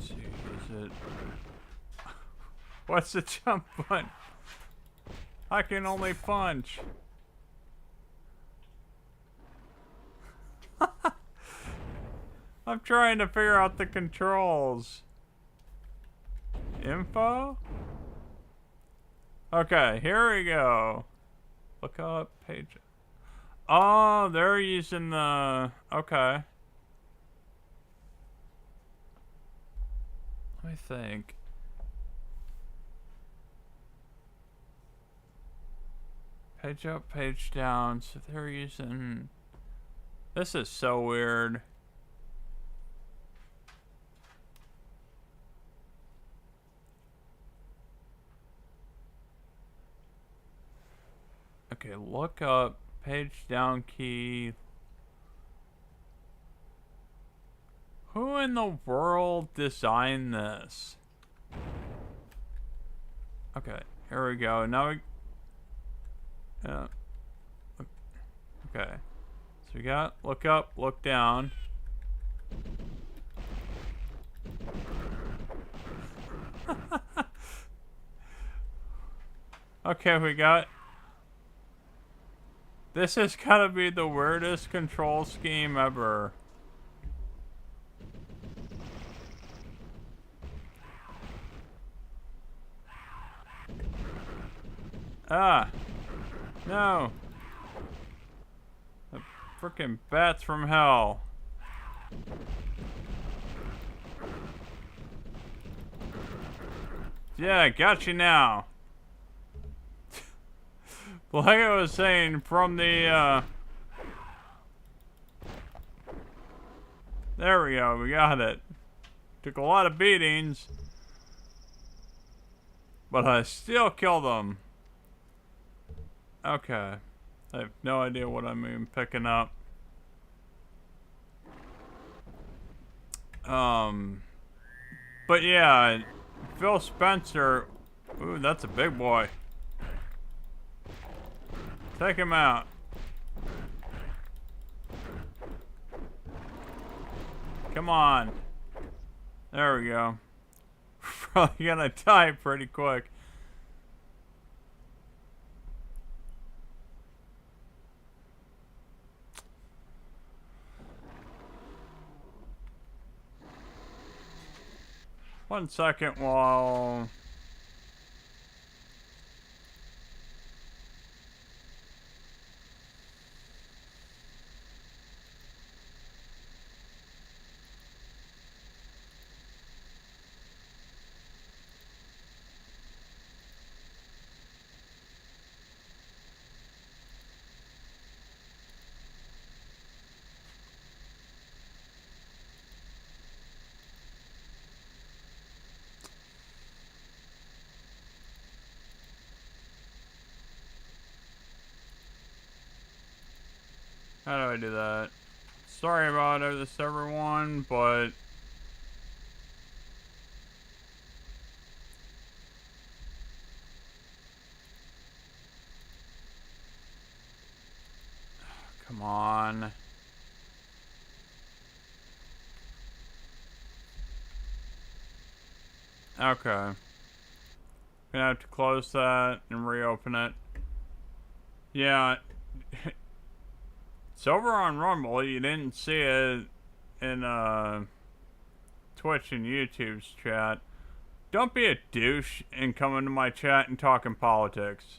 Speaker 1: see, is it... What's the jump button? I can only punch. I'm trying to figure out the controls. Info? Okay, here we go. Look up page. Oh, they're using the... Okay. Let me think. Page up, page down. So they're using... This is so weird. Okay, look up, page down key. Who in the world designed this? Okay, here we go. Now we... okay. So we got look up, look down. Okay, we got... This has gotta be the weirdest control scheme ever. Ah! No! The frickin' bats from hell. Yeah, got you now. Like I was saying, from the, there we go, we got it. Took a lot of beatings, but I still killed them. Okay. I have no idea what I'm even picking up. But yeah, Phil Spencer, ooh, that's a big boy. Take him out. Come on. There we go. Probably gonna die pretty quick. One second while... How do I do that? Sorry about this, everyone, but... Come on. Okay. Gonna have to close that and reopen it. Yeah. It's over on Rumble. You didn't see it in Twitch and YouTube's chat. Don't be a douche and come into my chat and talking politics.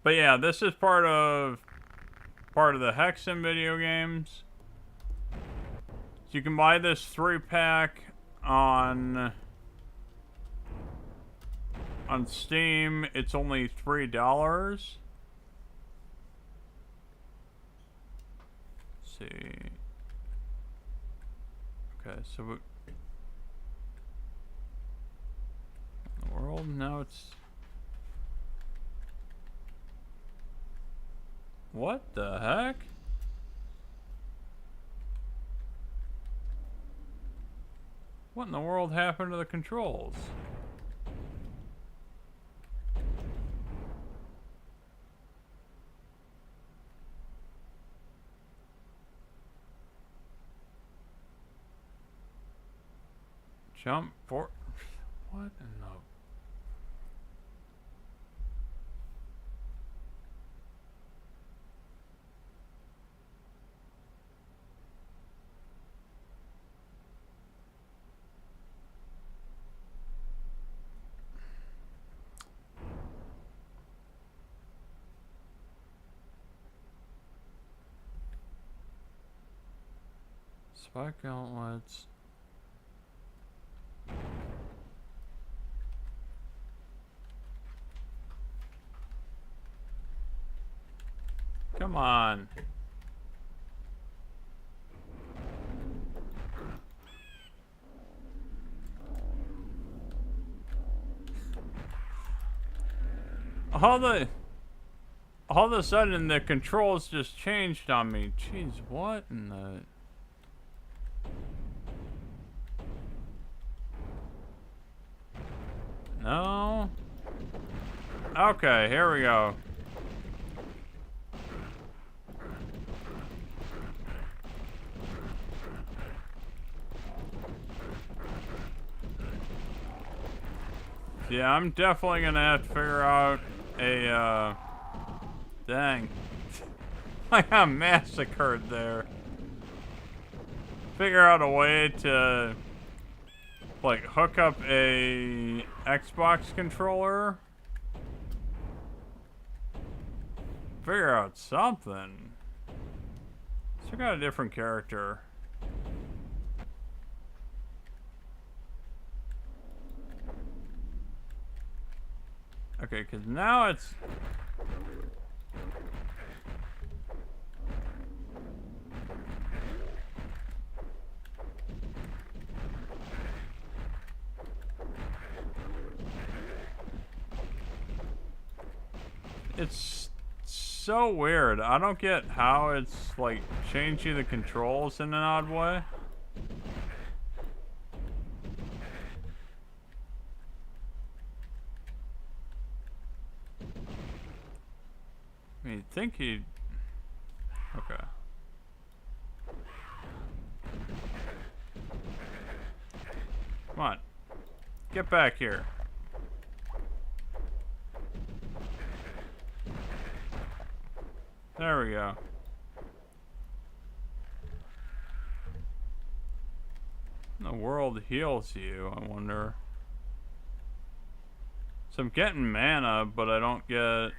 Speaker 1: But yeah, this is part of the Hexen video games. So you can buy this 3-pack on Steam. It's only $3. Let's see. Okay, so in the world now it's... What the heck? What in the world happened to the controls? Jump for... What in the... Spike gauntlets. Come on. All the... All of a sudden, the controls just changed on me. Jeez, what in the... No? Okay, here we go. Yeah, I'm definitely gonna have to figure out a, dang. I got massacred there. Figure out a way to, like, hook up a Xbox controller. Figure out something. So I got a different character. Okay, because now it's... It's so weird. I don't get how it's, like, changing the controls in an odd way. I mean, you'd think he'd... Okay. Come on. Get back here. There we go. The world heals you, I wonder. So I'm getting mana, but I don't get...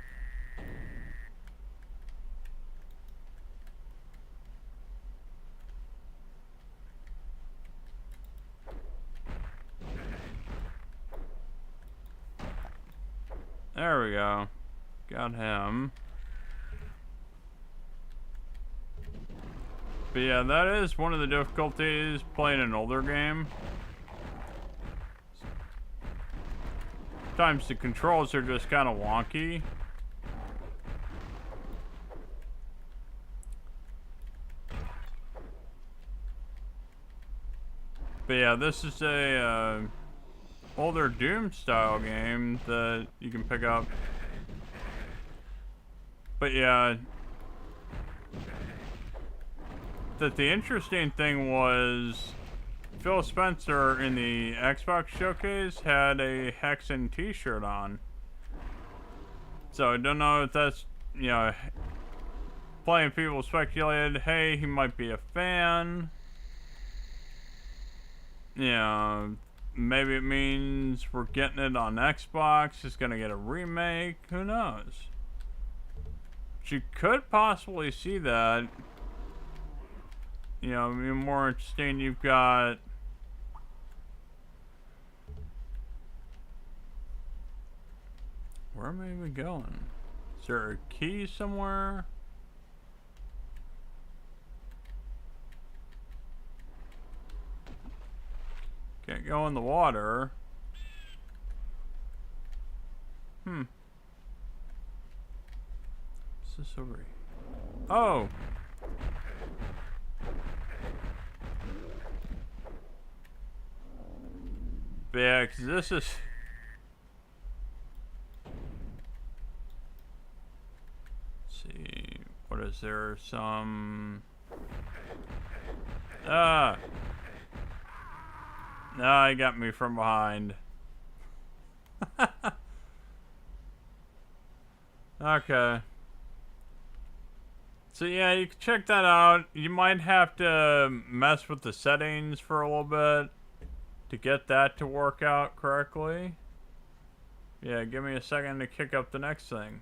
Speaker 1: There we go. Got him. But yeah, that is one of the difficulties playing an older game. Sometimes the controls are just kind of wonky. But yeah, this is a older Doom style game that you can pick up. But yeah, that the interesting thing was Phil Spencer in the Xbox showcase had a Hexen t-shirt on. So I don't know if that's, you know, plenty of people speculated, hey, he might be a fan. You know, maybe it means we're getting it on Xbox, it's gonna get a remake, who knows? You could possibly see that. You know, I mean, more interesting, you've got... Where am I even going? Is there a key somewhere? Can't go in the water. What's this over here? Oh! Yeah, 'cause this is... Let's see, what is there? Some... Ah! Ah, he got me from behind. Okay. So yeah, you can check that out. You might have to mess with the settings for a little bit to get that to work out correctly. Yeah, give me a second to kick up the next thing.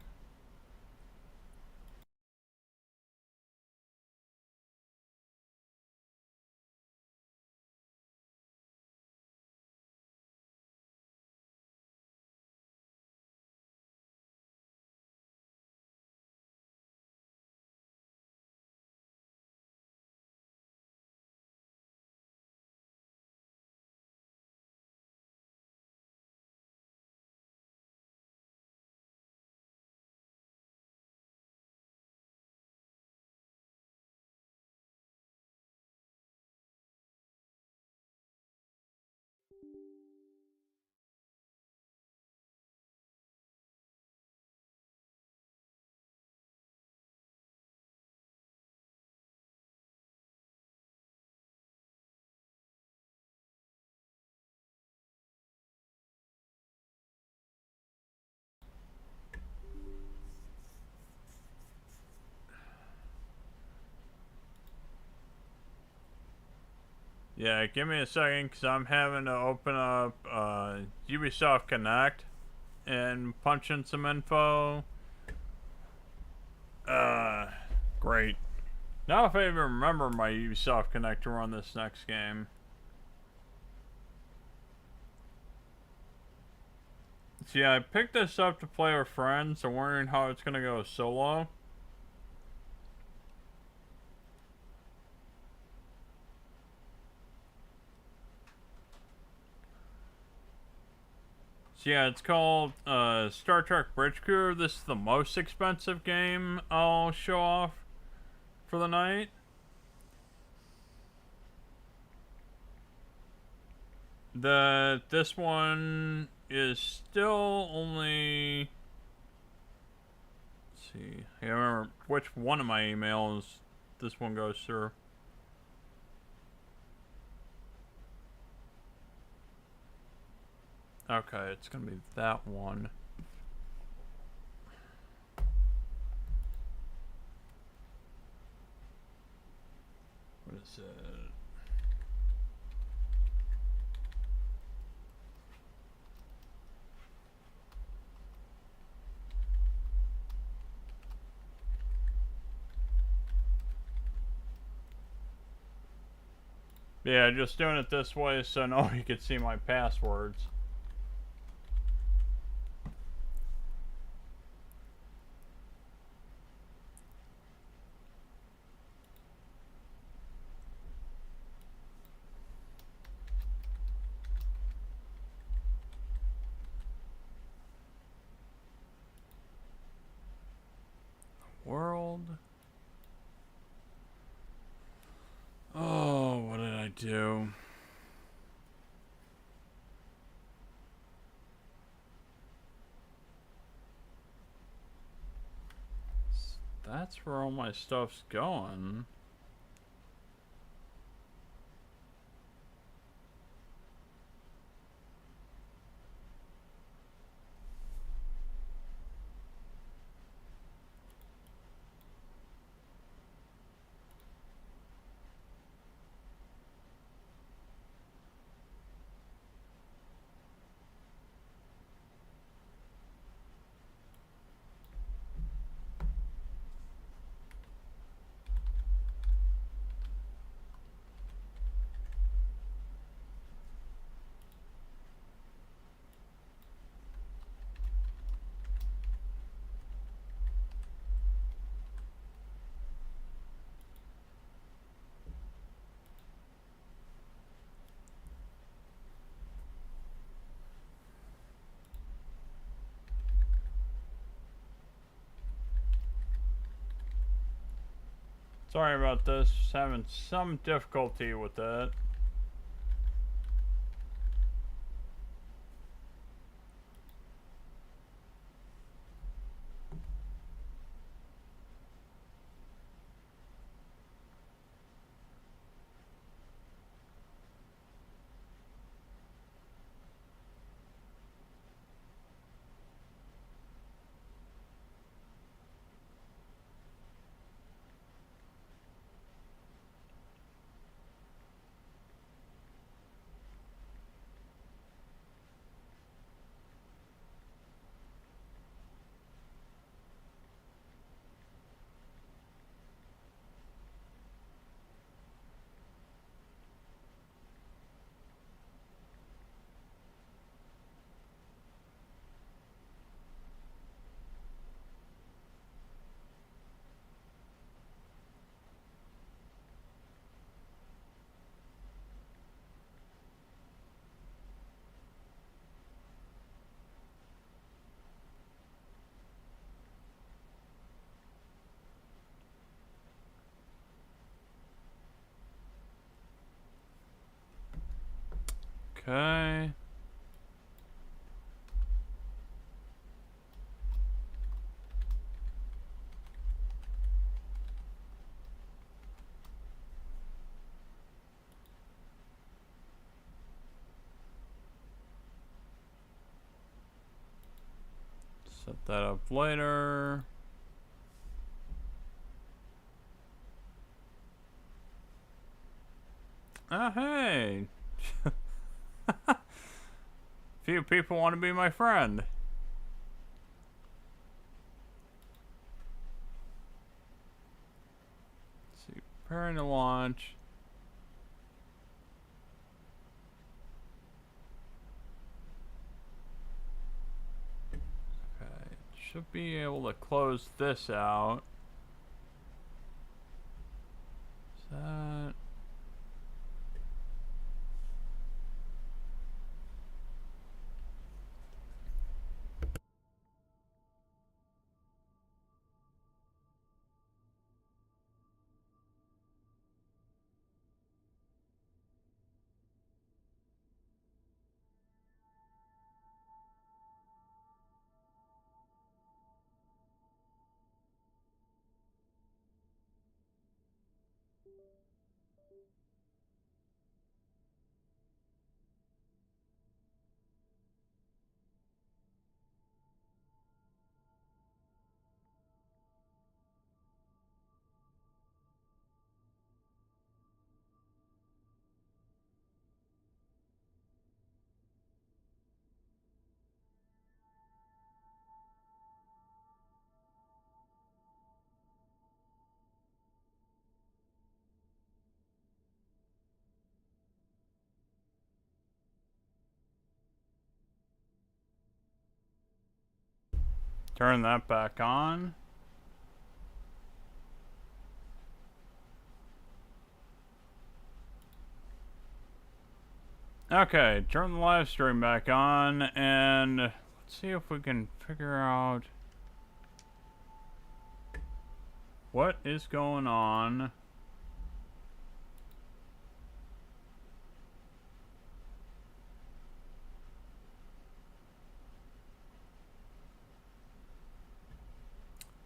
Speaker 1: Yeah, give me a second, because I'm having to open up Ubisoft Connect and punch in some info. Great. Now if I even remember my Ubisoft Connect to run this next game. So yeah, I picked this up to play with friends. I'm wondering how it's gonna go solo. So yeah, it's called Star Trek Bridge Crew. This is the most expensive game I'll show off for the night. This one is still only, let's see, I can't remember which one of my emails this one goes through. Okay, it's gonna be that one. What is it? Yeah, just doing it this way so no you can see my passwords. World. Oh, what did I do? That's where all my stuff's going. Sorry about this, just having some difficulty with that. Okay. Set that up later. Oh, hey. Few people want to be my friend. Let's see, preparing to launch. Okay, should be able to close this out. Is that... Turn that back on. Okay, turn the live stream back on, and let's see if we can figure out what is going on.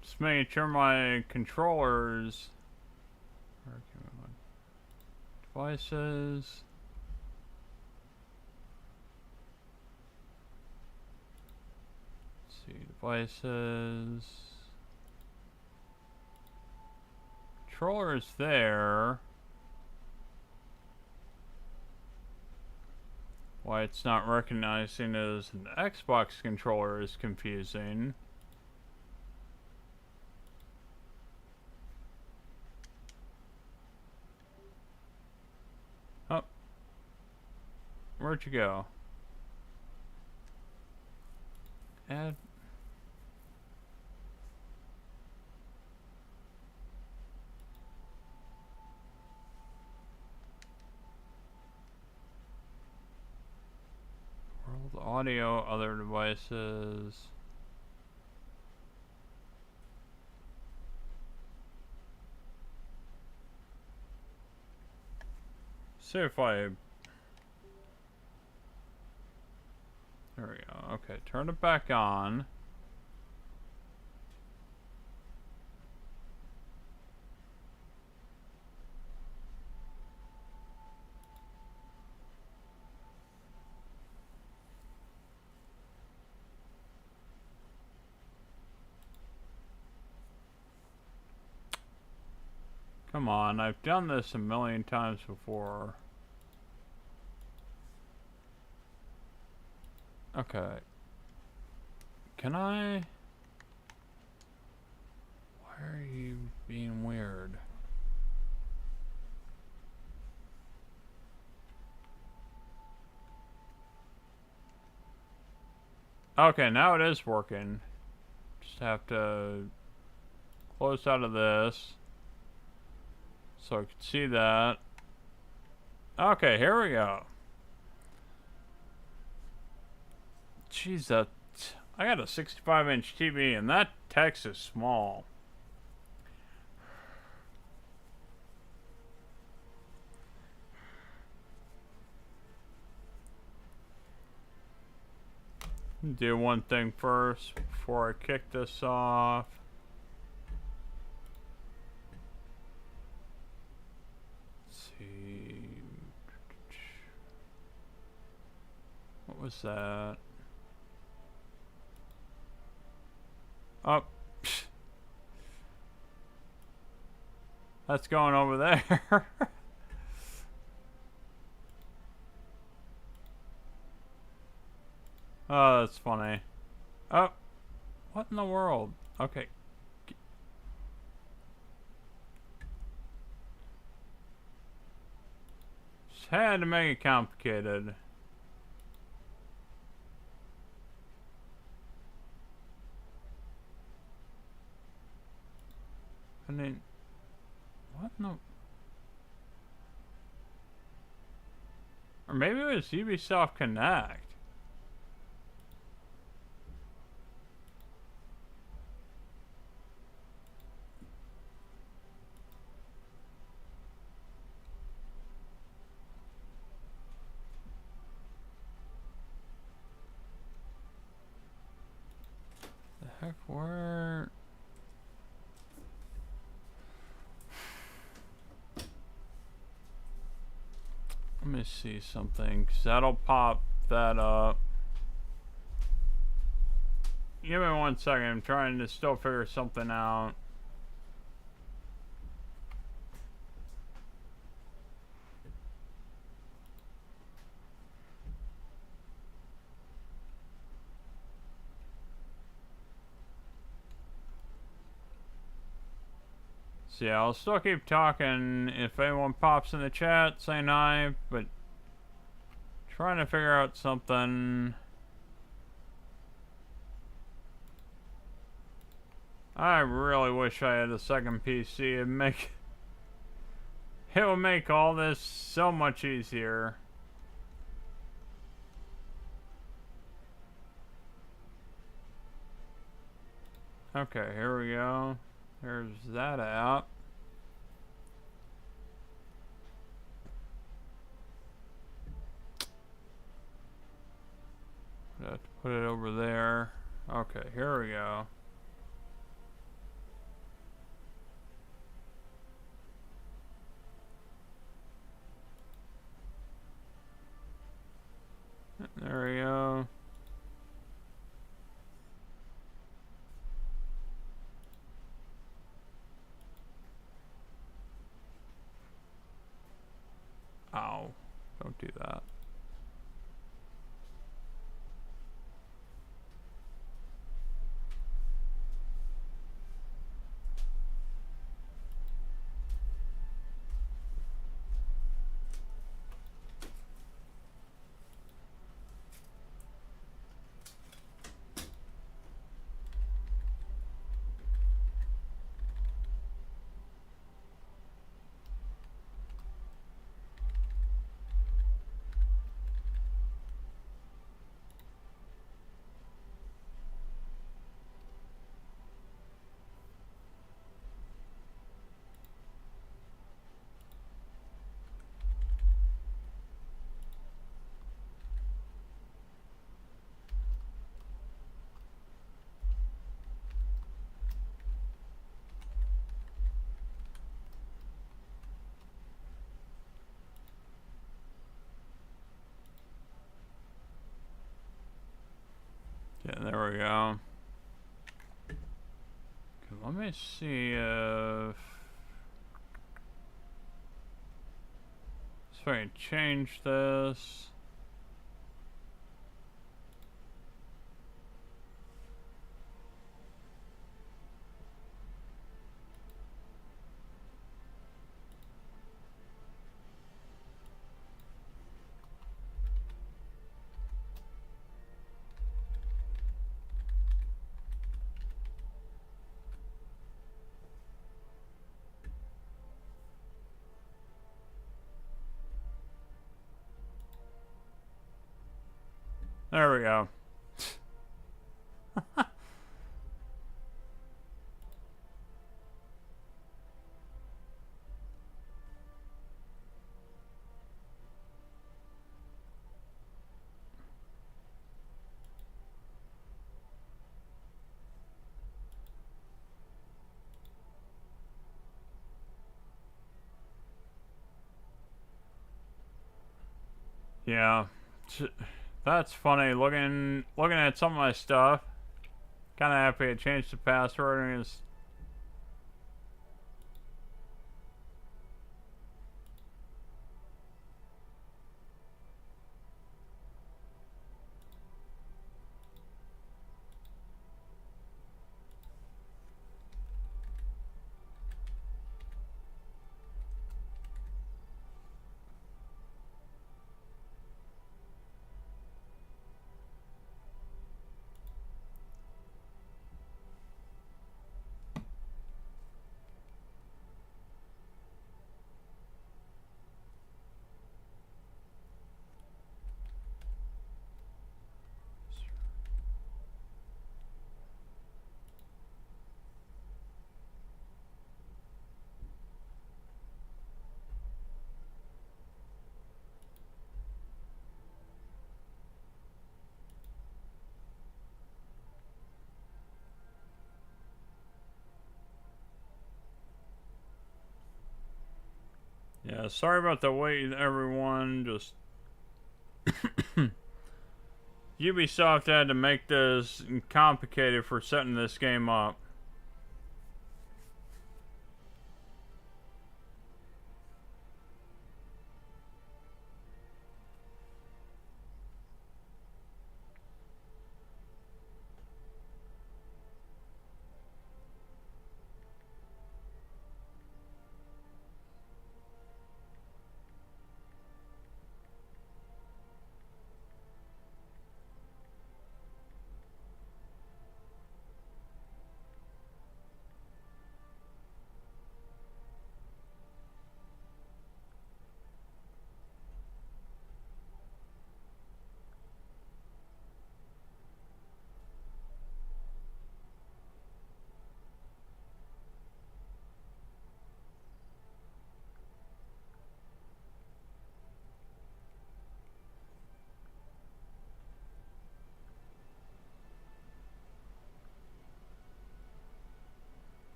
Speaker 1: Just making sure my controllers, devices. Let's see, devices. Controller is there. Why it's not recognizing as an Xbox controller is confusing. Oh. Where'd you go? Add. World audio, other devices. See if I... There we go. Okay, turn it back on. Come on, I've done this a million times before. Okay. Can I... Why are you being weird? Okay, now it is working. Just have to close out of this so I can see that. Okay, here we go. Jeez, I got a 65-inch TV and that text is small. Do one thing first before I kick this off. Let's see. What was that? Oh. That's going over there. Oh, that's funny. Oh, what in the world? Okay. Just had to make it complicated. I mean, what in the... Or maybe it was Ubisoft Connect. The heck, where... Let me see something, 'cause that'll pop that up. Give me 1 second, I'm trying to still figure something out. So yeah, I'll still keep talking if anyone pops in the chat saying hi, but trying to figure out something. I really wish I had a second PC. It would make all this so much easier. Okay, here we go. There's that app. I have to put it over there. Okay, here we go. There we go. Ow. Don't do that. Yeah, there we go. Okay, let me see if I can change this. There we go. Yeah. That's funny. Looking at some of my stuff. Kind of happy I changed the password and it's... Sorry about the wait, everyone. Just Ubisoft had to make this complicated for setting this game up.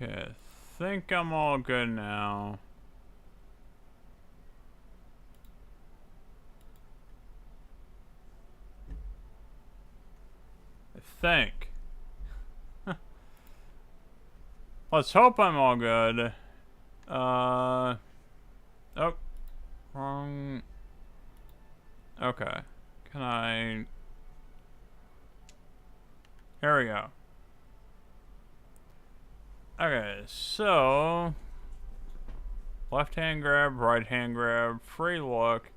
Speaker 1: Okay, I think I'm all good now. I think. Let's hope I'm all good. Oh, wrong. Okay. Can I... Here we go. Okay, so... Left hand grab, right hand grab, free look.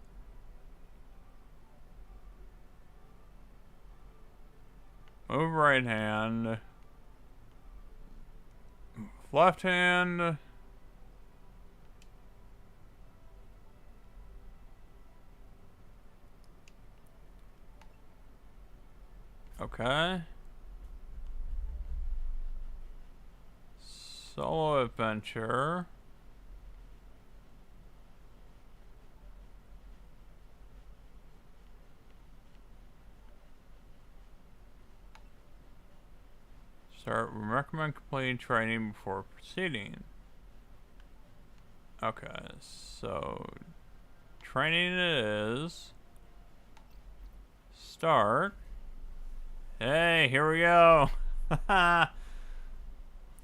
Speaker 1: Move right hand. Left hand. Okay. Solo adventure. Recommend completing training before proceeding. Okay, so training it is. Start. Hey, here we go.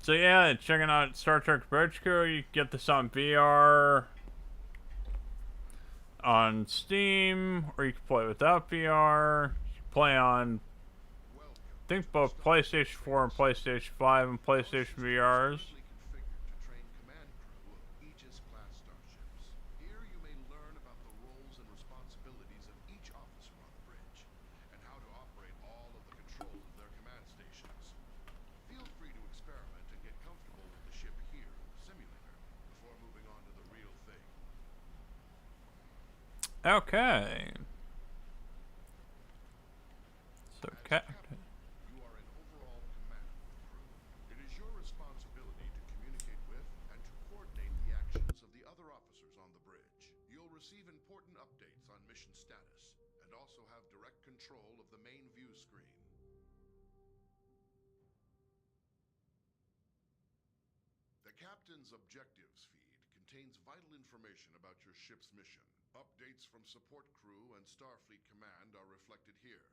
Speaker 1: So yeah, checking out Star Trek Bridge Crew. You can get this on VR, on Steam, or you can play without VR. You can play on, I think, both PlayStation 4 and PlayStation 5 and PlayStation VRs. Okay. So, Captain.
Speaker 6: You are in overall command of the crew. It is your responsibility to communicate with and to coordinate the actions of the other officers on the bridge. You'll receive important updates on mission status and also have direct control of the main view screen. The Captain's Objectives feed contains vital information about your ship's mission. Updates from support crew and Starfleet Command are reflected here,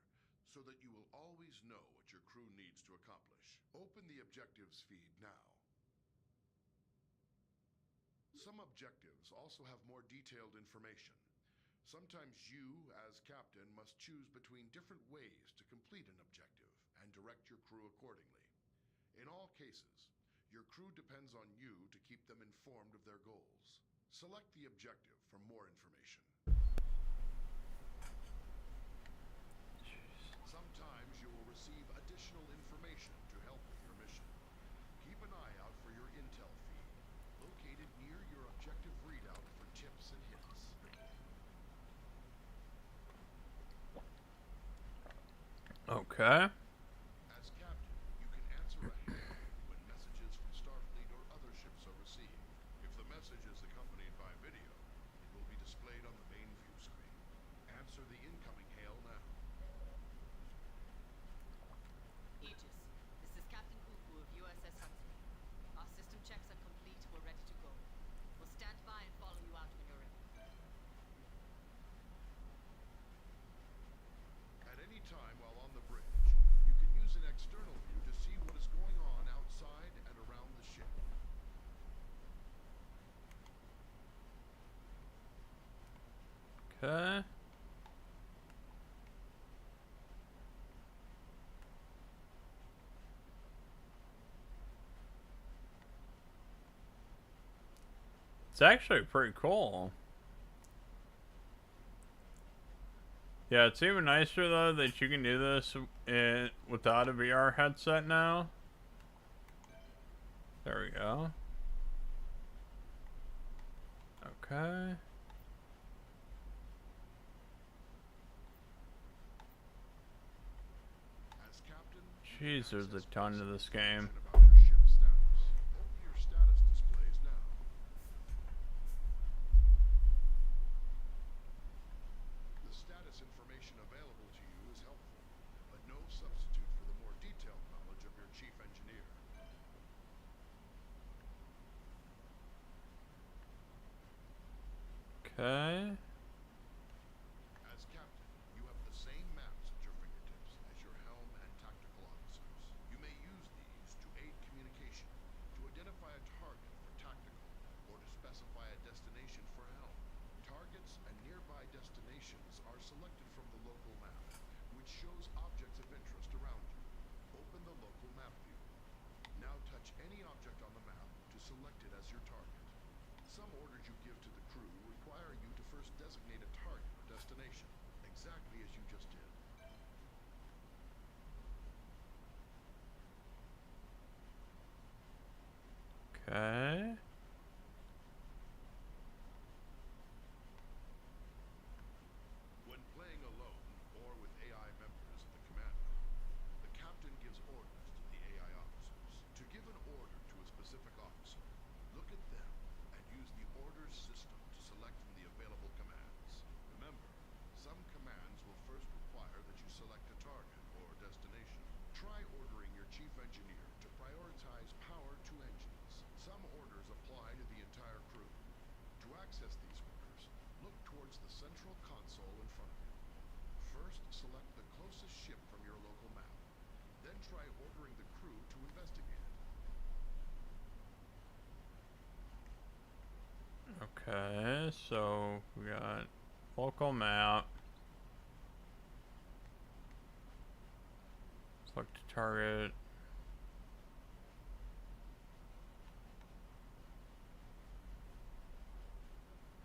Speaker 6: so that you will always know what your crew needs to accomplish. Open the Objectives feed now. Some objectives also have more detailed information. Sometimes you, as Captain, must choose between different ways to complete an objective and direct your crew accordingly. In all cases, your crew depends on you to keep them informed of their goals. Select the objective for more information. Sometimes you will receive additional information to help with your mission. Keep an eye out for your intel feed, located near your objective readout for tips and hints.
Speaker 1: Okay.
Speaker 6: As Captain, you can answer a hail when messages from Starfleet or other ships are received. If the message is accompanied by video, it will be displayed on the main view screen. Answer the incoming hail now.
Speaker 7: Aegis, this is Captain Cuckoo of USS Huxley. Our system checks are complete. We're ready to go. We'll stand by and follow you out when you're ready.
Speaker 6: At any time while on the bridge, you can use an external view to see what is going on outside and around the ship.
Speaker 1: Okay. It's actually pretty cool. Yeah, it's even nicer though that you can do this without a VR headset now. There we go. Okay.
Speaker 6: As Captain,
Speaker 1: Jeez, there's a ton to this game.
Speaker 6: about your ship's status. Open your status displays now. The status information available to you is helpful, but no substitute for the more detailed knowledge of your chief engineer.
Speaker 1: Okay.
Speaker 6: As Captain, you have the same maps at your fingertips as your helm and tactical officers. You may use these to aid communication, to identify a target for tactical, or to specify a destination for helm. Targets and nearby destinations are selected from the local map, which shows objects of interest around you. Open the local map view. Now touch any object on the map to select it as your target. Some orders you give to the crew require you to first designate a target or destination, exactly as you just did.
Speaker 1: Okay.
Speaker 6: When playing alone or with AI members of the command room, the captain gives orders to the AI officers. To give an order to a specific officer, look at them and use the orders system to select from the available commands. Remember, some commands will first require that you select a target or destination. Try ordering your chief engineer to prioritize power to engines. Some orders apply to the entire crew. To access these orders, look towards the central console in front of you. First, select the closest ship from your local map. Then try ordering the crew to investigate it.
Speaker 1: Okay, so we got local map. Select a target.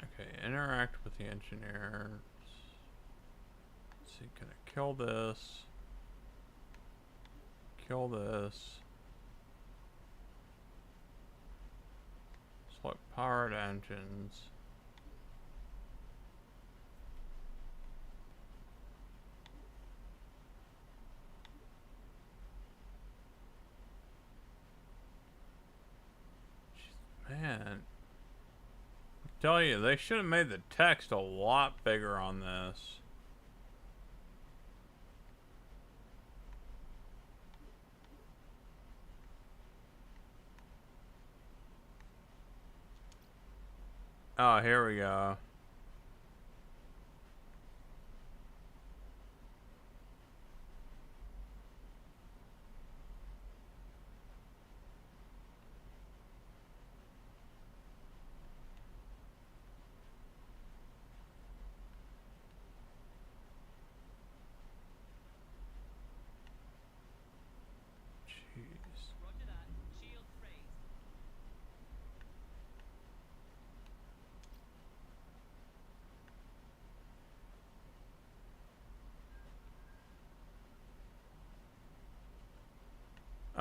Speaker 1: Okay, interact with the engineers. Let's see, can I kill this? Kill this. Select powered engines. Man, I tell you, they should have made the text a lot bigger on this. Oh, here we go. Jeez.
Speaker 7: Roger that. Shields raised.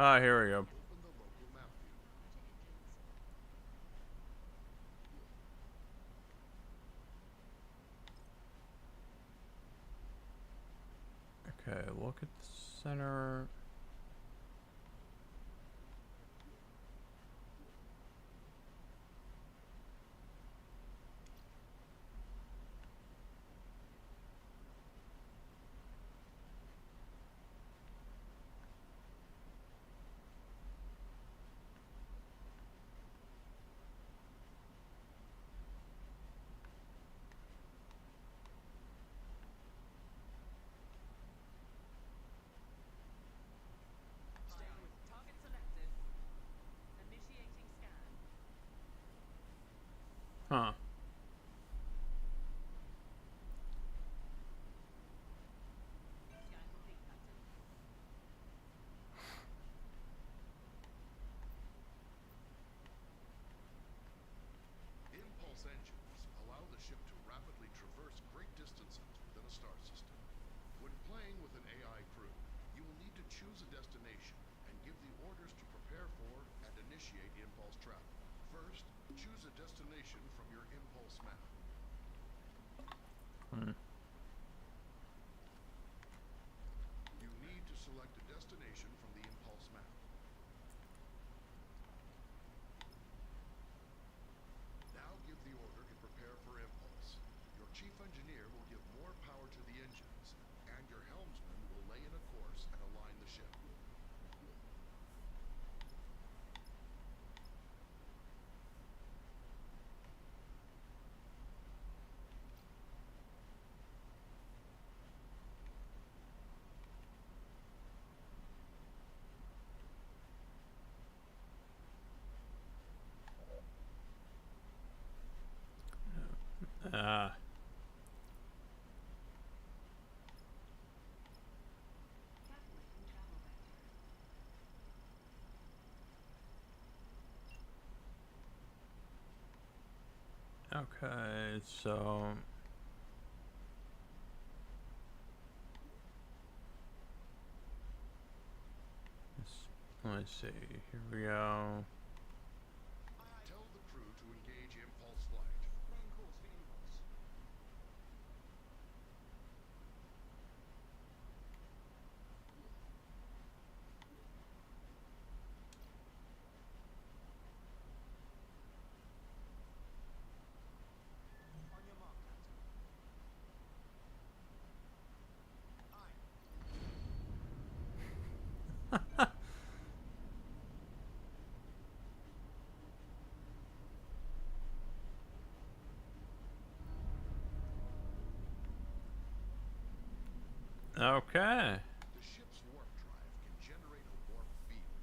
Speaker 1: Ah, here we go.
Speaker 6: Open the local map viewer.
Speaker 1: Okay, look at the center.
Speaker 7: Target selected. Initiating scan.
Speaker 1: Huh.
Speaker 7: Scan complete, Captain.
Speaker 6: Impulse engines allow the ship to rapidly traverse great distances within a star system. When playing with an AI crew, you will need to choose a destination and give the orders to prepare for and initiate impulse travel. First, choose a destination from your impulse map. You need to select a destination from the impulse map. Now give the order to prepare for impulse. Your chief engineer will give more power to the engines, and your helmsman will lay in a course and align the ship.
Speaker 1: Ah. Okay, so let's see. Here we go.
Speaker 6: Tell the crew to engage impulse flight.
Speaker 7: Main course for impulse. On your mark, Captain. Aye.
Speaker 1: Okay.
Speaker 6: The ship's warp drive can generate a warp field,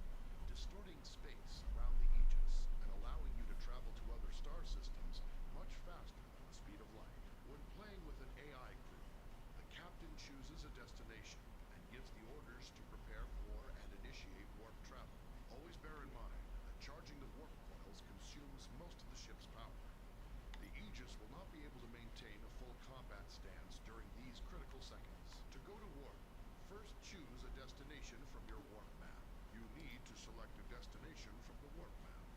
Speaker 6: distorting space around the Aegis and allowing you to travel to other star systems much faster than the speed of light. When playing with an AI crew, the captain chooses a destination and gives the orders to prepare for and initiate warp travel. Always bear in mind that charging the warp coils consumes most of the ship's power. The Aegis will not be able to maintain a full combat stance during these critical seconds. To go to warp, first choose a destination from your warp map. You need to select a destination from the warp map.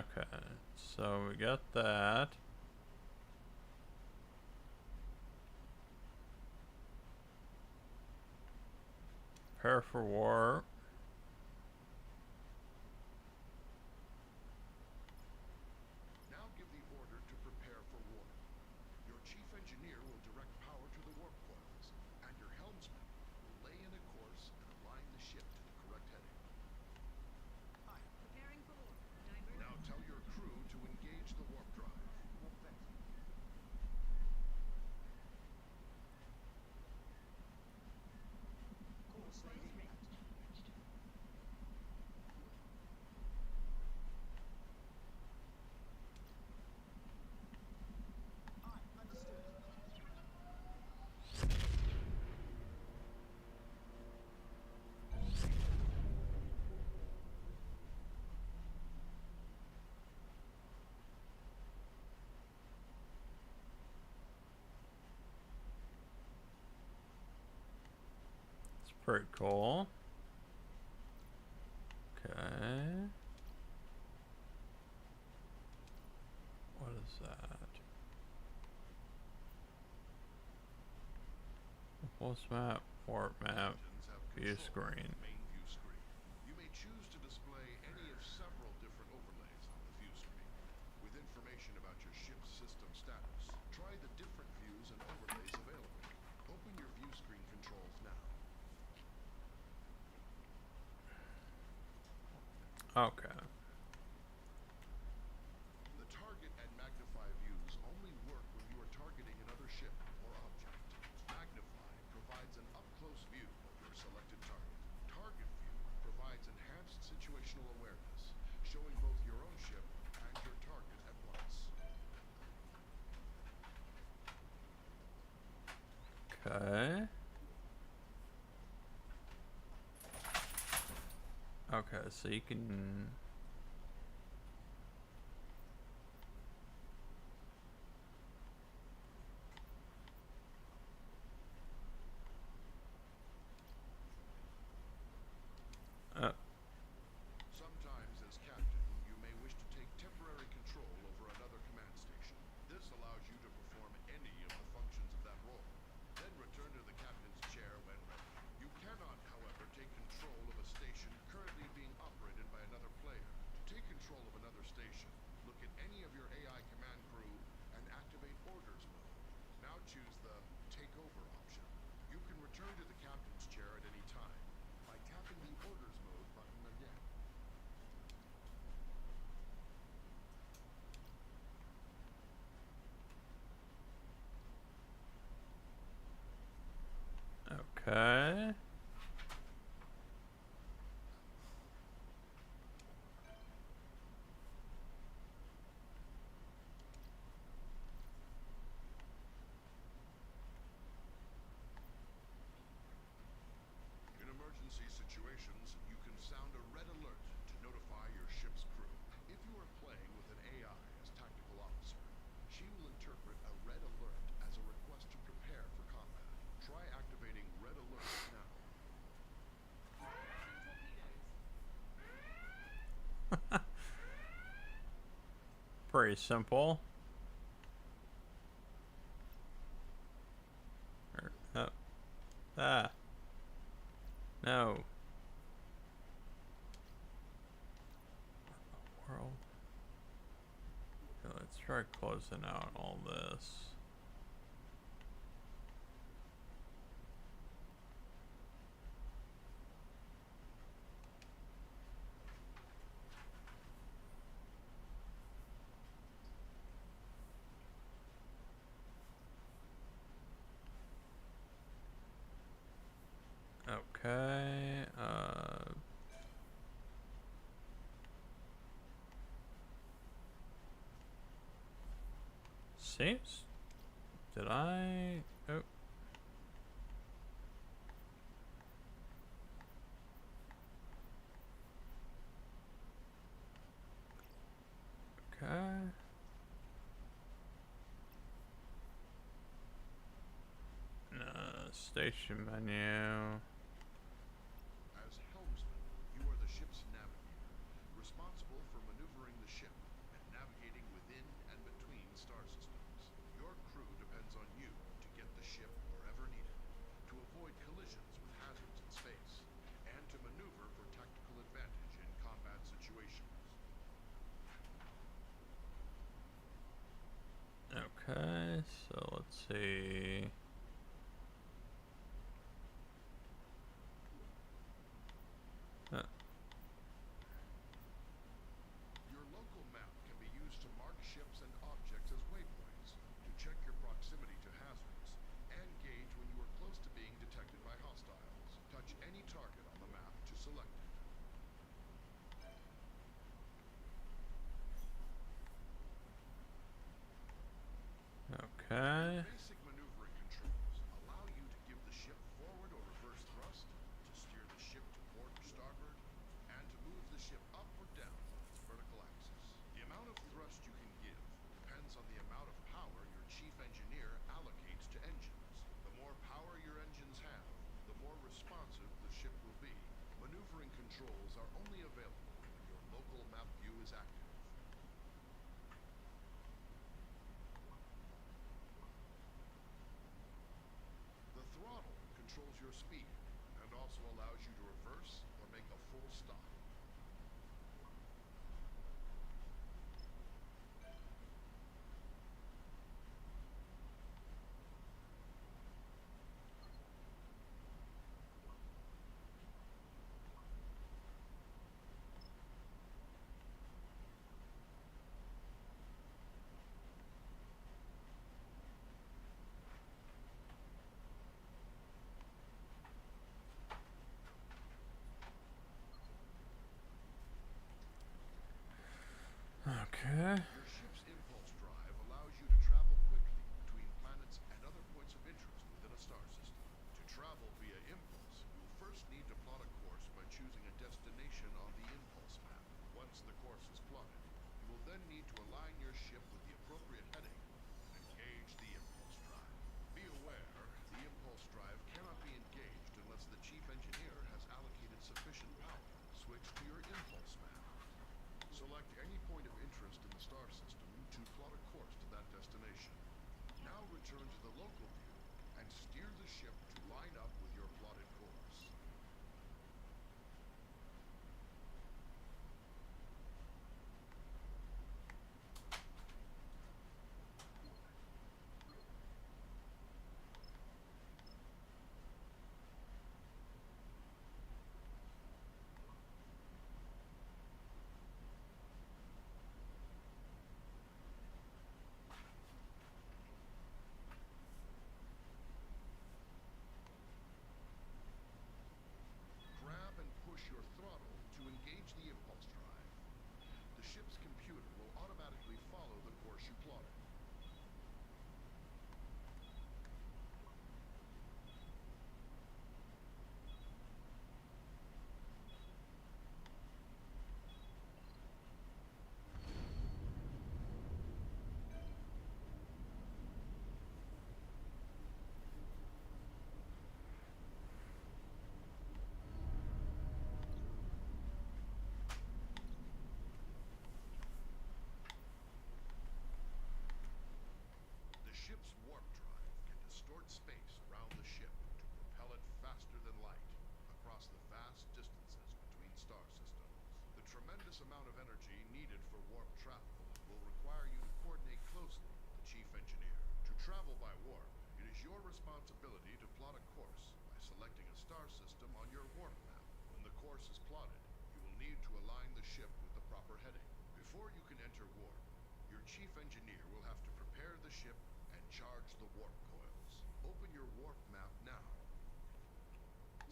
Speaker 1: Okay. So we got that. Prepare for war.
Speaker 6: Now give the order to prepare for war. Your chief engineer will direct power to the warp coils, and your helmsman will lay in a course and align the ship to the correct heading.
Speaker 7: Preparing for war. Divert.
Speaker 6: Now tell your crew to engage the warp drive.
Speaker 1: It's pretty cool. Okay. What is that? Pulse map, warp map, view screen.
Speaker 6: Main view screen. You may choose to display any of several different overlays on the view screen, with information about your ship's system status. Try the different views and overlays available. Open your view screen controls now.
Speaker 1: Okay.
Speaker 6: The target and magnify views only work when you are targeting another ship or object. Magnify provides an up-close view of your selected target. Target view provides enhanced situational awareness, showing both your own ship and your target at once.
Speaker 1: Okay. Okay, so you can.
Speaker 6: Sometimes, as captain, you may wish to take temporary control over another command station. This allows you to perform any of the functions of that role. Then return to the captain's chair when ready. You cannot, however, take control of a station currently being operated by another player. To take control of another station, look at any of your AI command crew and activate orders mode. Now choose the Take Over option. You can return to the captain's chair at any time by tapping the Orders Mode button again.
Speaker 1: Okay.
Speaker 6: In emergency situations, you can sound a red alert to notify your ship's crew. If you are playing with an AI as tactical officer, she will interpret a red alert as a request to prepare for combat. Try activating red alert now.
Speaker 1: Pretty simple. Ah. No. World. Okay, let's try closing out all this. Okay, seems, did I, oh. Okay. Station menu.
Speaker 6: As helmsman, you are the ship's navigator, responsible for maneuvering the ship and navigating within and between star systems. Your crew depends on you to get the ship wherever needed, to avoid collisions with hazards in space.
Speaker 1: Okay, so let's see.
Speaker 6: Your local map can be used to mark ships and objects as waypoints, to check your proximity to hazards, and gauge when you are close to being detected by hostiles. Touch any target on the map to select it.
Speaker 1: Okay.
Speaker 6: Basic maneuvering controls allow you to give the ship forward or reverse thrust, to steer the ship to port or starboard, and to move the ship up or down on its vertical axis. The amount of thrust you can give depends on the amount of power your chief engineer allocates to engines. The more power your engines have, the more responsive the ship will be. Maneuvering controls are only available when your local map view is active. The throttle controls your speed and also allows you to reverse or make a full stop.
Speaker 1: Okay.
Speaker 6: Your ship's impulse drive allows you to travel quickly between planets and other points of interest within a star system. To travel via impulse, you will first need to plot a course by choosing a destination on the impulse map. Once the course is plotted, you will then need to align your ship with the appropriate heading and engage the impulse drive. Be aware, the impulse drive cannot be engaged unless the chief engineer has allocated sufficient power. Switch to your impulse map. Select any point of interest in the star system to plot a course to that destination. Now return to the local view and steer the ship to line up with your plotted course. Grab and push your throttle to engage the impulse drive. The ship's computer will automatically follow the course you plotted. The ship's warp drive can distort space around the ship to propel it faster than light across the vast distances between star systems. The tremendous amount of energy needed for warp travel will require you to coordinate closely with the chief engineer. To travel by warp, it is your responsibility to plot a course by selecting a star system on your warp map. When the course is plotted, you will need to align the ship with the proper heading. Before you can enter warp, your chief engineer will have to prepare the ship and charge the warp coils. Open your warp map now.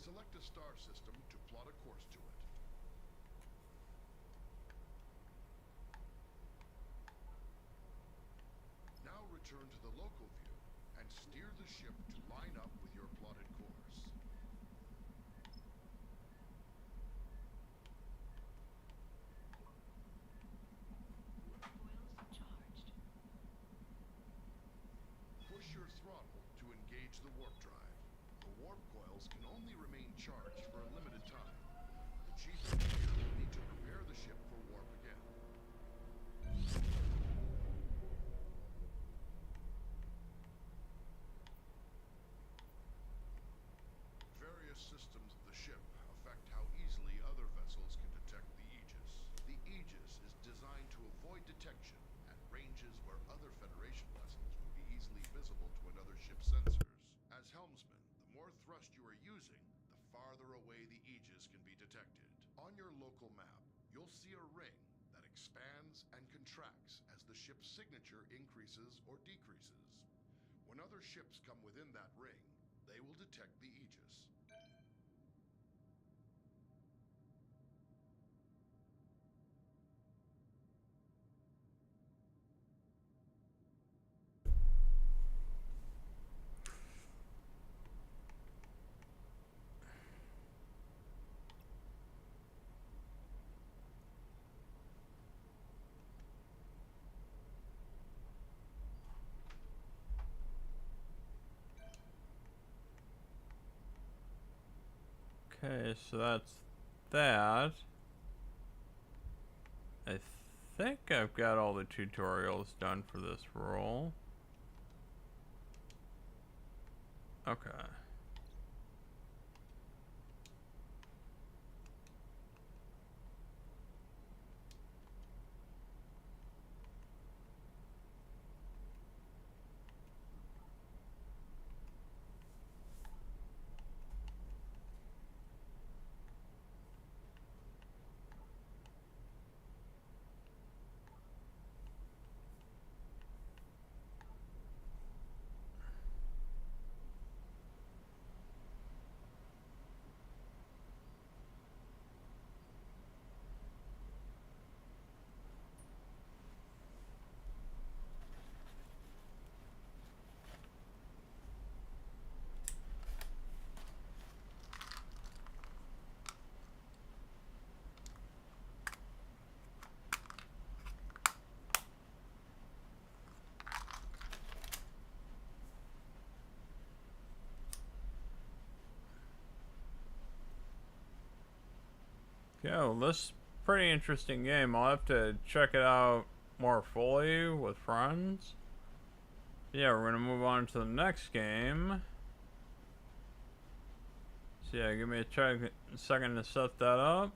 Speaker 6: Select a star system to plot a course to it. Now return to the local view and steer the ship to line up with your plotted course. Push your throttle to engage the warp drive. The warp coils can only remain charged for a limited time. The chief engineer will need to prepare the ship for warp again. Various systems of the ship affect how easily other vessels can detect the Aegis. The Aegis is designed to avoid detection at ranges where other Federation vessels would to another ship's sensors. As helmsman, the more thrust you are using, the farther away the Aegis can be detected. On your local map, you'll see a ring that expands and contracts as the ship's signature increases or decreases. When other ships come within that ring, they will detect the Aegis.
Speaker 1: Okay, so that's that. I think I've got all the tutorials done for this role. Okay. Yeah, well, this is a pretty interesting game. I'll have to check it out more fully with friends. Yeah, we're gonna move on to the next game. So yeah, give me a second to set that up.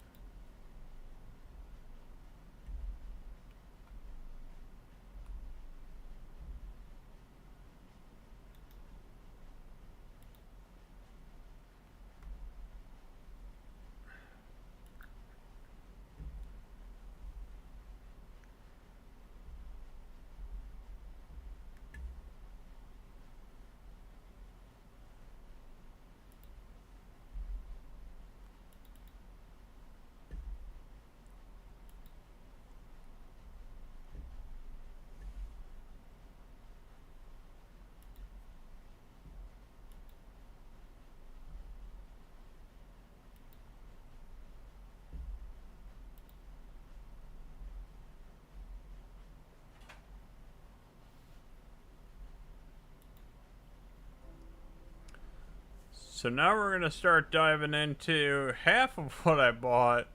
Speaker 1: So now we're gonna start diving into half of what I bought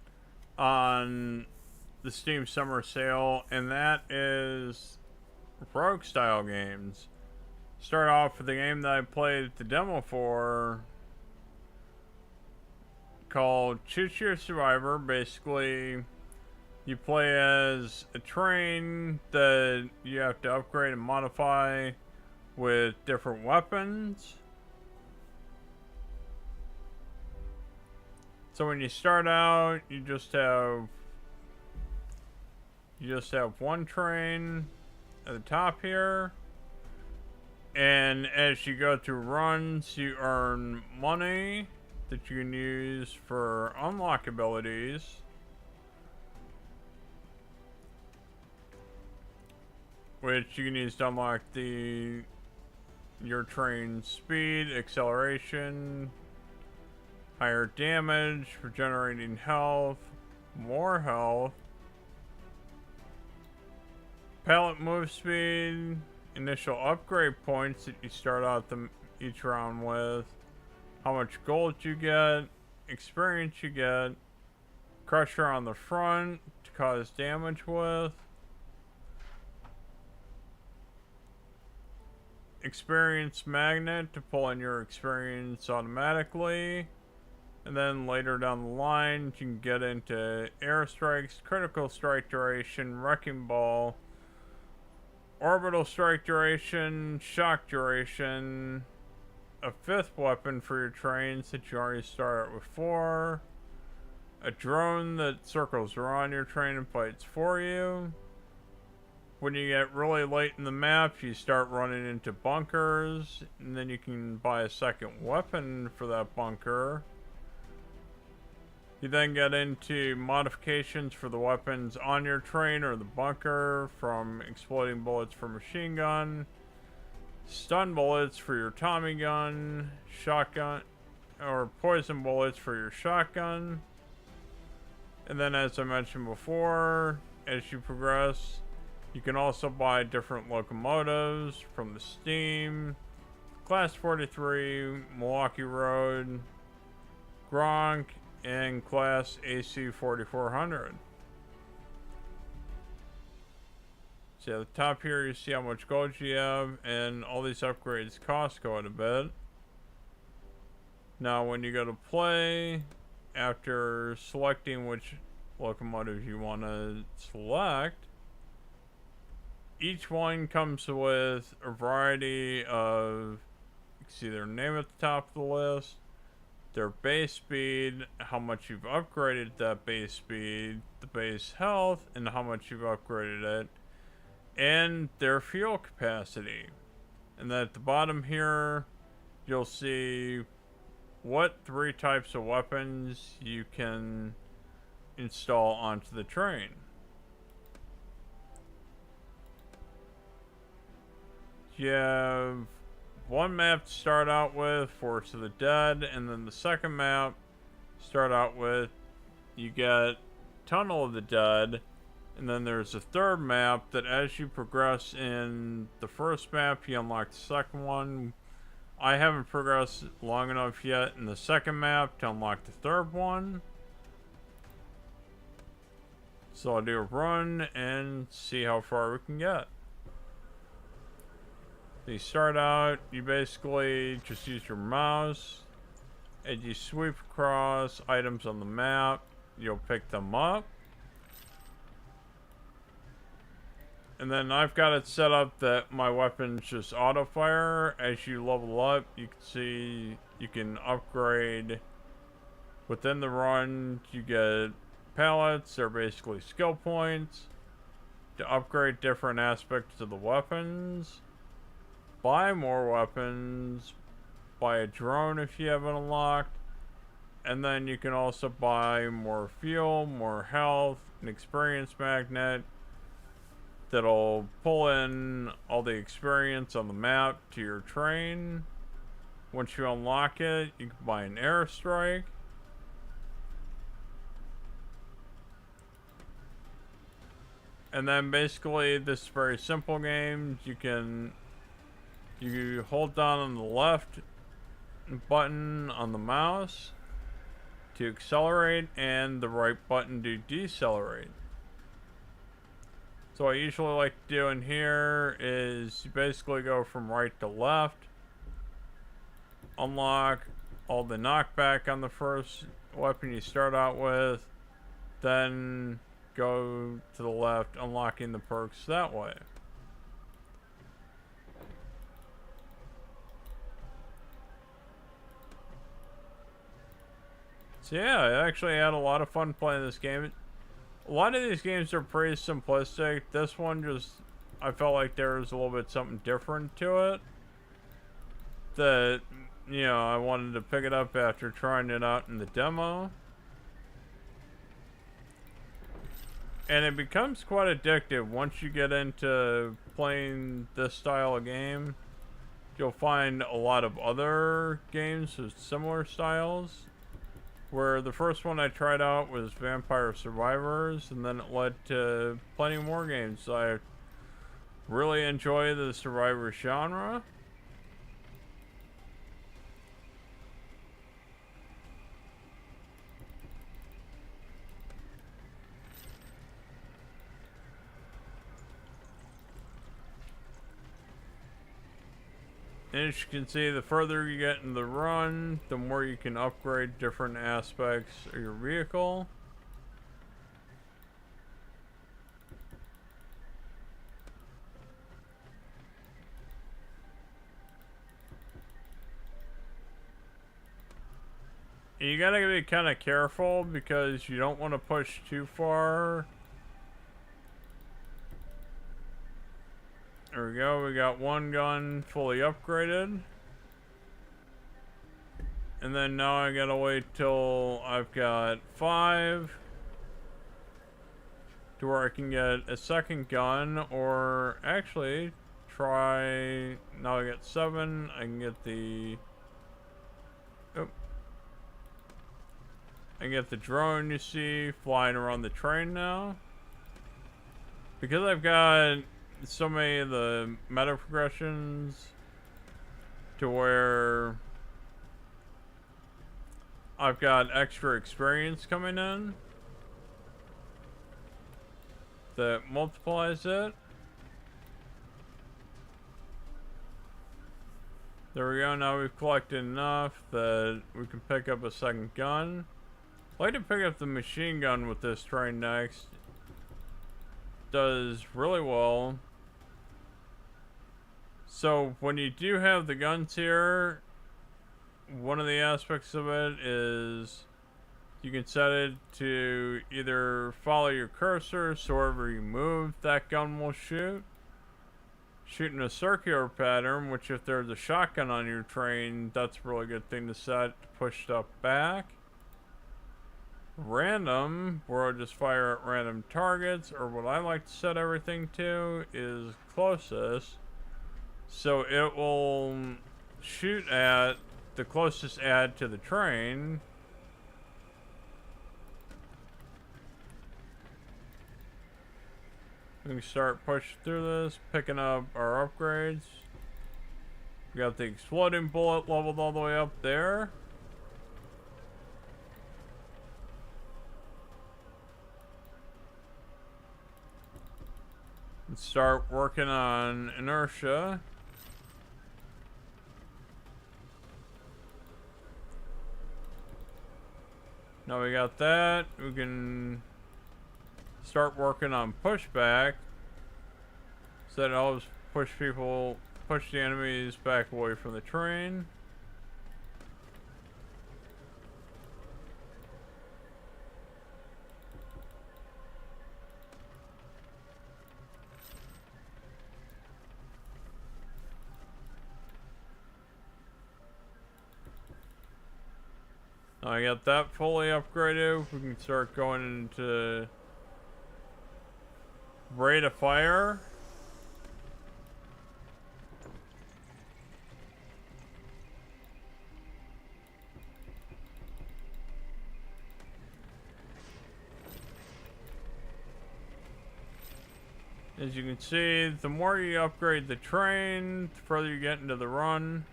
Speaker 1: on the Steam Summer Sale, and that is Rogue style games. Start off with the game that I played the demo for, called Choose Your Survivor. Basically, you play as a train that you have to upgrade and modify with different weapons. So when you start out, you just have one train at the top here, and as you go through runs, you earn money that you can use for unlock abilities, which you can use to unlock your train's speed, acceleration, higher damage, regenerating health, more health, pallet move speed, initial upgrade points that you start out each round with, how much gold you get, experience you get, crusher on the front to cause damage with, experience magnet to pull in your experience automatically. And then later down the line, you can get into airstrikes, critical strike duration, wrecking ball, orbital strike duration, shock duration, a 5th weapon for your trains that you already start with 4, a drone that circles around your train and fights for you. When you get really late in the map, you start running into bunkers, and then you can buy a 2nd weapon for that bunker. You then get into modifications for the weapons on your train or the bunker, from exploding bullets for machine gun, stun bullets for your Tommy gun, shotgun, or poison bullets for your shotgun. And then, as I mentioned before, as you progress, you can also buy different locomotives from the Steam, Class 43, Milwaukee Road, Gronk, and Class AC 4400. So at the top here, you see how much gold you have, and all these upgrades cost quite a bit. Now, when you go to play, after selecting which locomotive you want to select, each one comes with a variety of, you can see their name at the top of the list, their base speed, how much you've upgraded that base speed, the base health, and how much you've upgraded it, and their fuel capacity. And then at the bottom here, you'll see what 3 types of weapons you can install onto the train. You have one map to start out with, Force of the Dead, and then the second map start out with, you get Tunnel of the Dead, and then there's a third map that as you progress in the first map, you unlock the second one. I haven't progressed long enough yet in the second map to unlock the third one. So I'll do a run and see how far we can get. You start out, you basically just use your mouse, and you sweep across items on the map, you'll pick them up. And then I've got it set up that my weapons just auto fire. As you level up, you can see you can upgrade within the run. You get pallets, they're basically skill points, to upgrade different aspects of the weapons. Buy more weapons, buy a drone if you haven't unlocked, and then you can also buy more fuel, more health, an experience magnet that'll pull in all the experience on the map to your train. Once you unlock it, you can buy an airstrike. And then basically this is a very simple game. You hold down on the left button on the mouse to accelerate and the right button to decelerate. So what I usually like to do in here is you basically go from right to left, unlock all the knockback on the first weapon you start out with, then go to the left, unlocking the perks that way. So yeah, I actually had a lot of fun playing this game. A lot of these games are pretty simplistic. This one just, I felt like there was a little bit something different to it. That, you know, I wanted to pick it up after trying it out in the demo. And it becomes quite addictive once you get into playing this style of game. You'll find a lot of other games with similar styles. Where the first one I tried out was Vampire Survivors, and then it led to plenty more games. I really enjoy the Survivor genre. And as you can see, the further you get in the run, the more you can upgrade different aspects of your vehicle. You gotta be kind of careful because you don't want to push too far. There we go, we got one gun fully upgraded. And then now I gotta wait till I've got 5 to where I can get a second gun, or actually try, now I got 7, I can get the, oh, I can get the drone you see flying around the train now. Because I've got so many of the meta progressions to where I've got extra experience coming in that multiplies it. There we go, now we've collected enough that we can pick up a second gun. I'd like to pick up the machine gun with this train next. Does really well. So when you do have the guns here, one of the aspects of it is you can set it to either follow your cursor, so wherever you move, that gun will shoot. Shoot in a circular pattern, which if there's a shotgun on your train, that's a really good thing to set to push stuff back. Random, where I'll just fire at random targets, or what I like to set everything to is closest. So it will shoot at the closest ad to the train. We can start pushing through this, picking up our upgrades. We got the exploding bullet leveled all the way up there. Let's start working on inertia. Now we got that, we can start working on pushback. So that helps push the enemies back away from the train. Now I got that fully upgraded. We can start going into rate of fire. As you can see, the more you upgrade the train, the further you get into the run.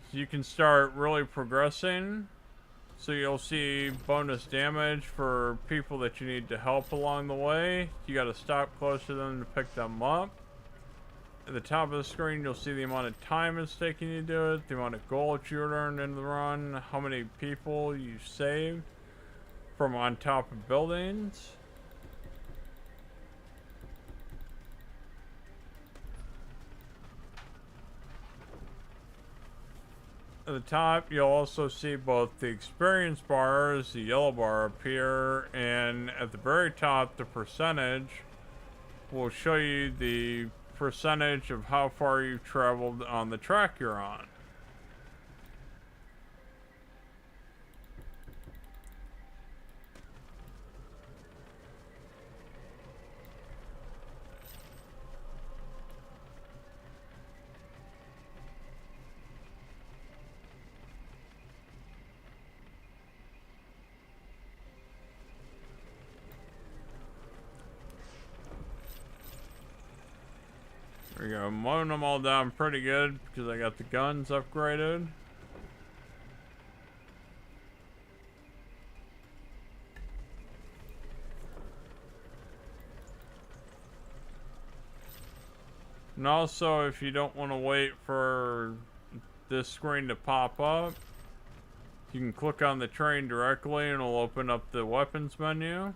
Speaker 1: So you can start really progressing. So you'll see bonus damage for people that you need to help along the way. You gotta stop close to them to pick them up. At the top of the screen, you'll see the amount of time it's taking you to do it, the amount of gold you earned in the run, how many people you saved from on top of buildings. At the top, you'll also see both the experience bars, the yellow bar appear, and at the very top, the percentage will show you the percentage of how far you've traveled on the track you're on. There we go, mowing them all down pretty good because I got the guns upgraded. And also, if you don't want to wait for this screen to pop up, you can click on the train directly and it'll open up the weapons menu.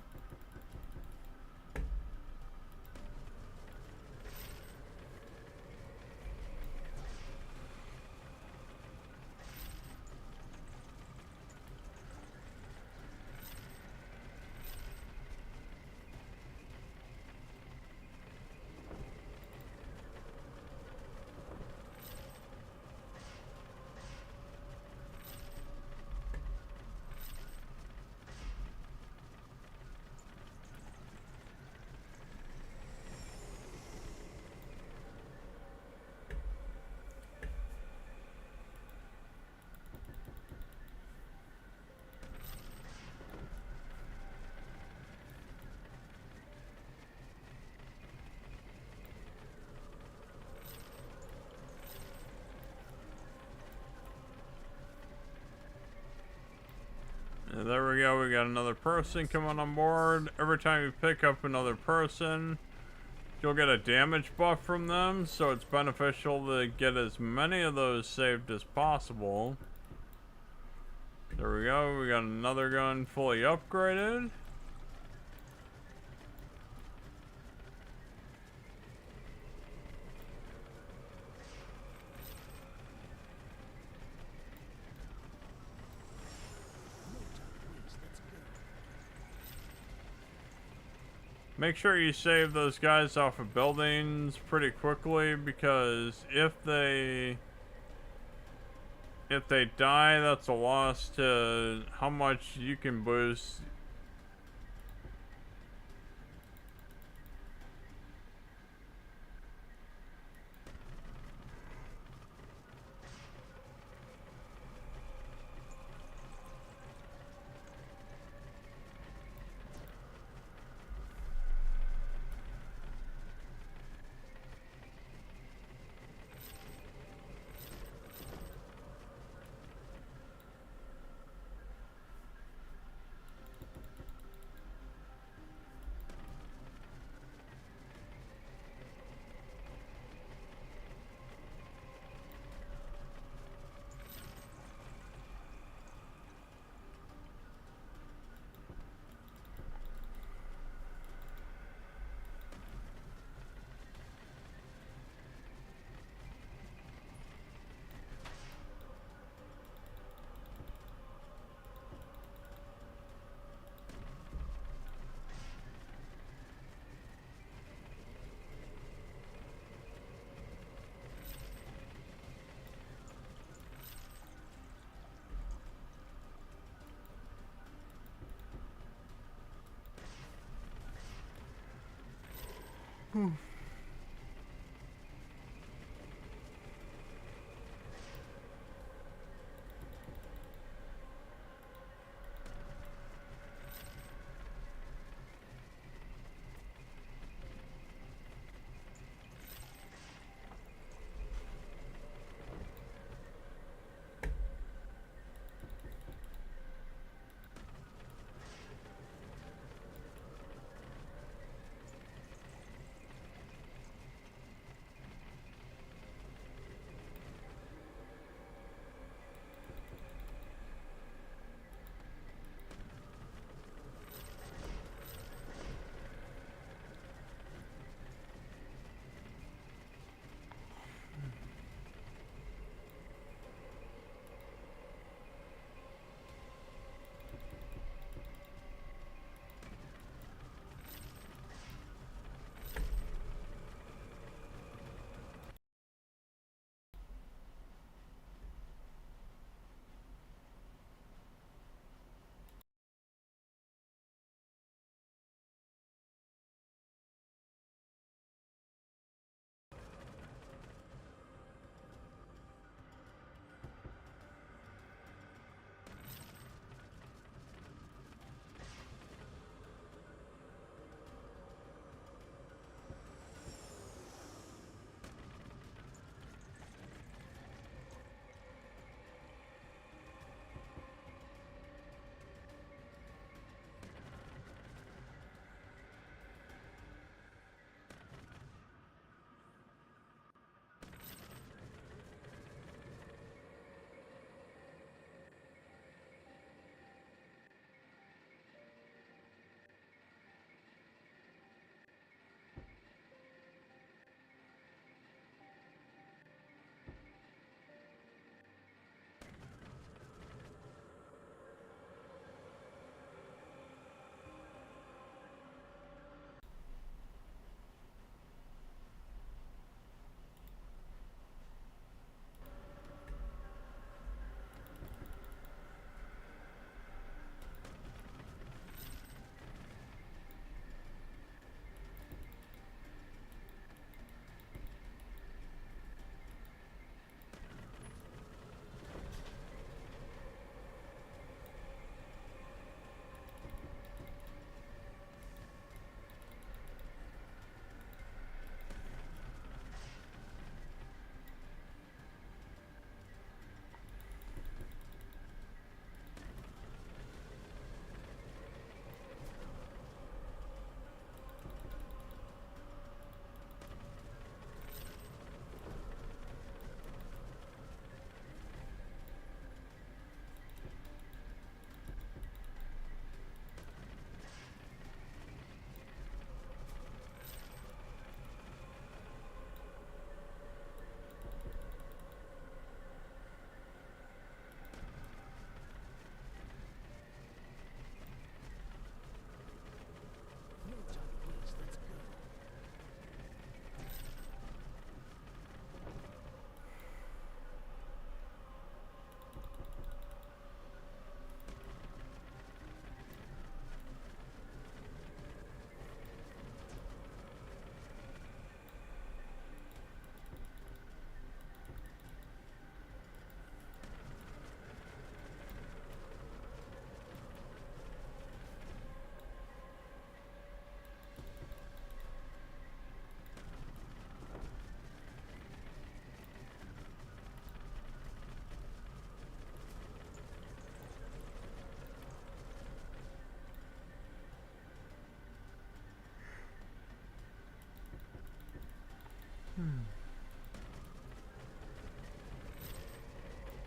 Speaker 1: There we go, we got another person coming on board. Every time you pick up another person, you'll get a damage buff from them, so it's beneficial to get as many of those saved as possible. There we go, we got another gun fully upgraded. Make sure you save those guys off of buildings pretty quickly, because if they die, that's a loss to how much you can boost.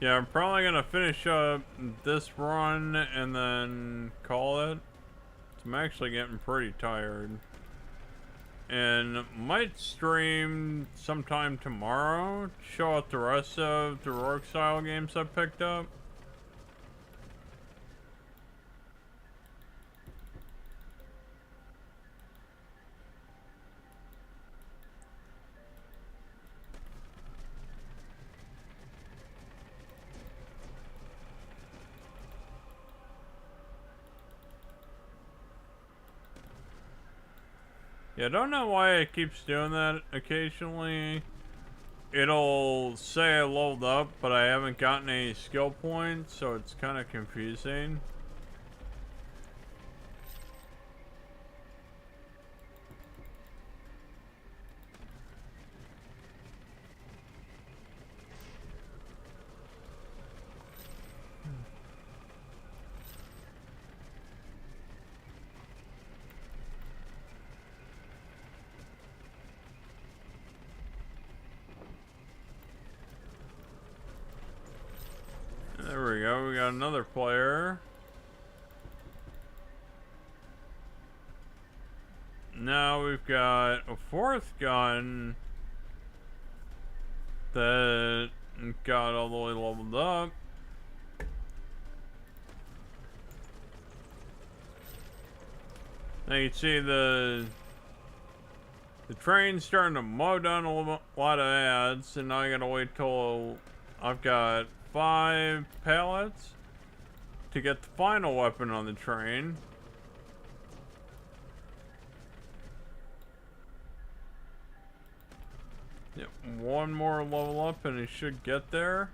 Speaker 1: Yeah, I'm probably gonna finish up this run and then call it. I'm actually getting pretty tired. And might stream sometime tomorrow, show out the rest of the Rogue style games I picked up. Yeah, I don't know why it keeps doing that occasionally. It'll say I leveled up, but I haven't gotten any skill points, so it's kind of confusing. There we go, we got another player. Now we've got a fourth gun that got all the way leveled up. Now you can see the train's starting to mow down a lot of ads, and now I gotta wait till I've got 5 pallets to get the final weapon on the train. Yep, one more level up and it should get there.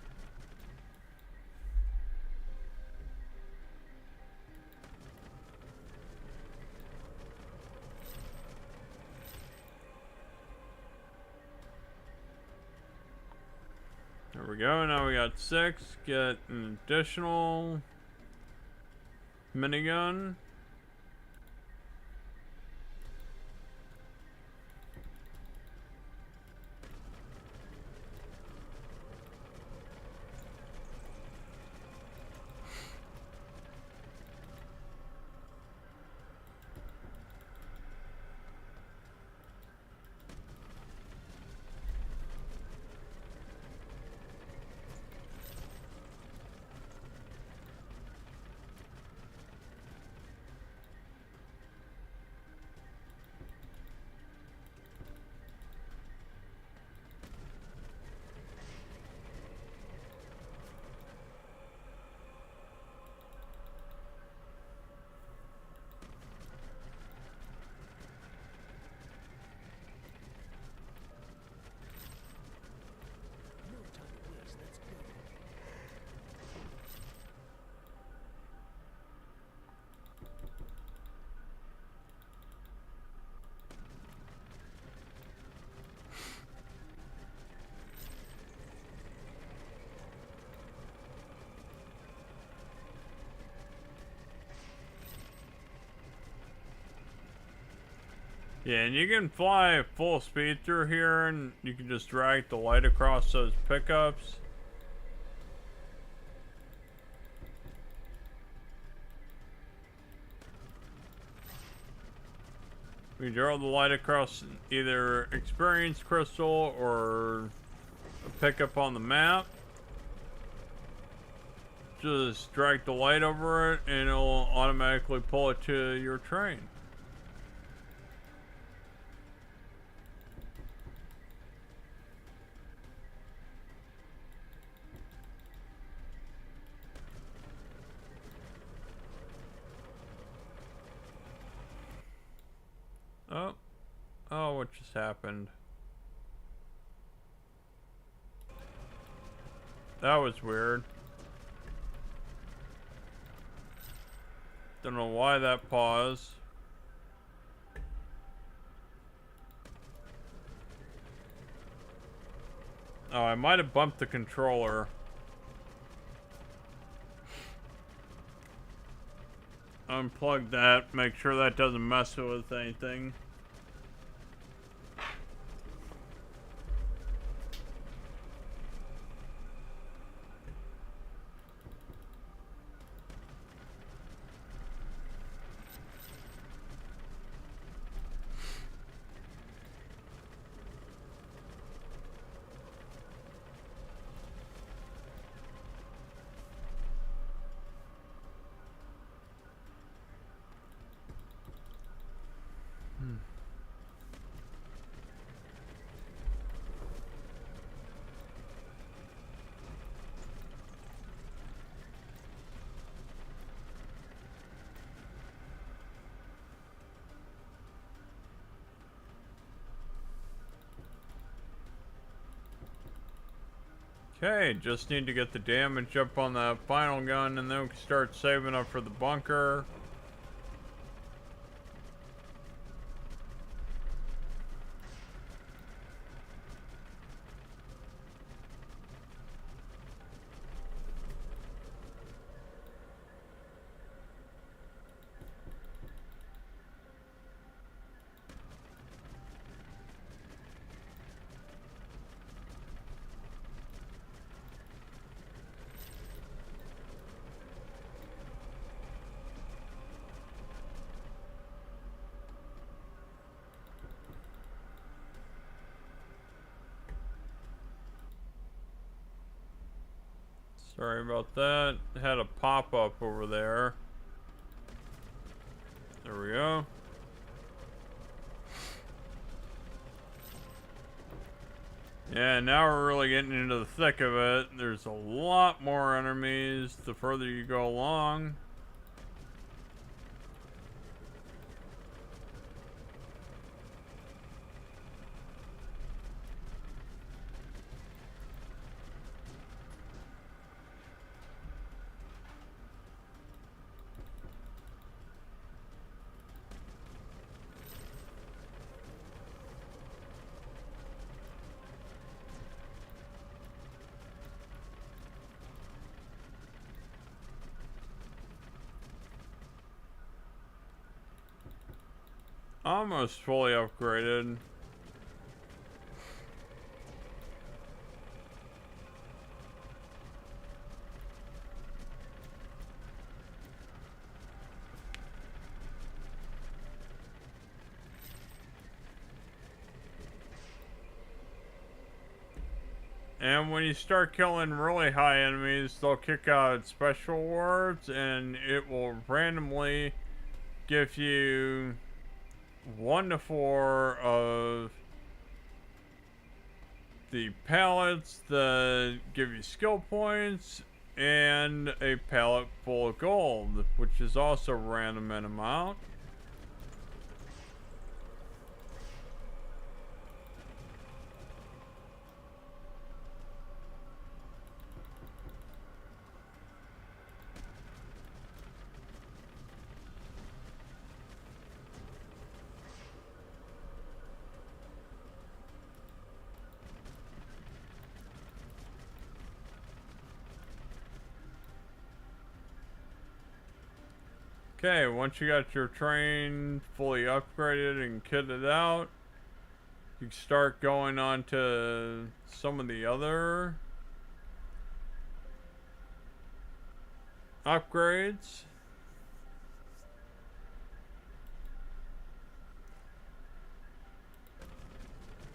Speaker 1: There we go, now we got 6. Get an additional minigun. Yeah, and you can fly full speed through here, and you can just drag the light across those pickups. We draw the light across either experience crystal or a pickup on the map. Just drag the light over it, and it'll automatically pull it to your train. Oh, what just happened? That was weird. Don't know why that paused. Oh, I might have bumped the controller. Unplug that, make sure that doesn't mess with anything. Okay, just need to get the damage up on that final gun and then we can start saving up for the bunker. Sorry about that. Had a pop-up over there. There we go. Yeah, now we're really getting into the thick of it. There's a lot more enemies the further you go along. Almost fully upgraded. And when you start killing really high enemies, they'll kick out special awards and it will randomly give you 1 to 4 of the pallets that give you skill points and a pallet full of gold, which is also random in amount. Okay, once you got your train fully upgraded and kitted out, you can start going on to some of the other upgrades.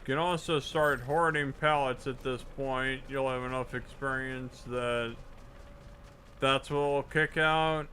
Speaker 1: You can also start hoarding pallets at this point. You'll have enough experience that that's what will kick out.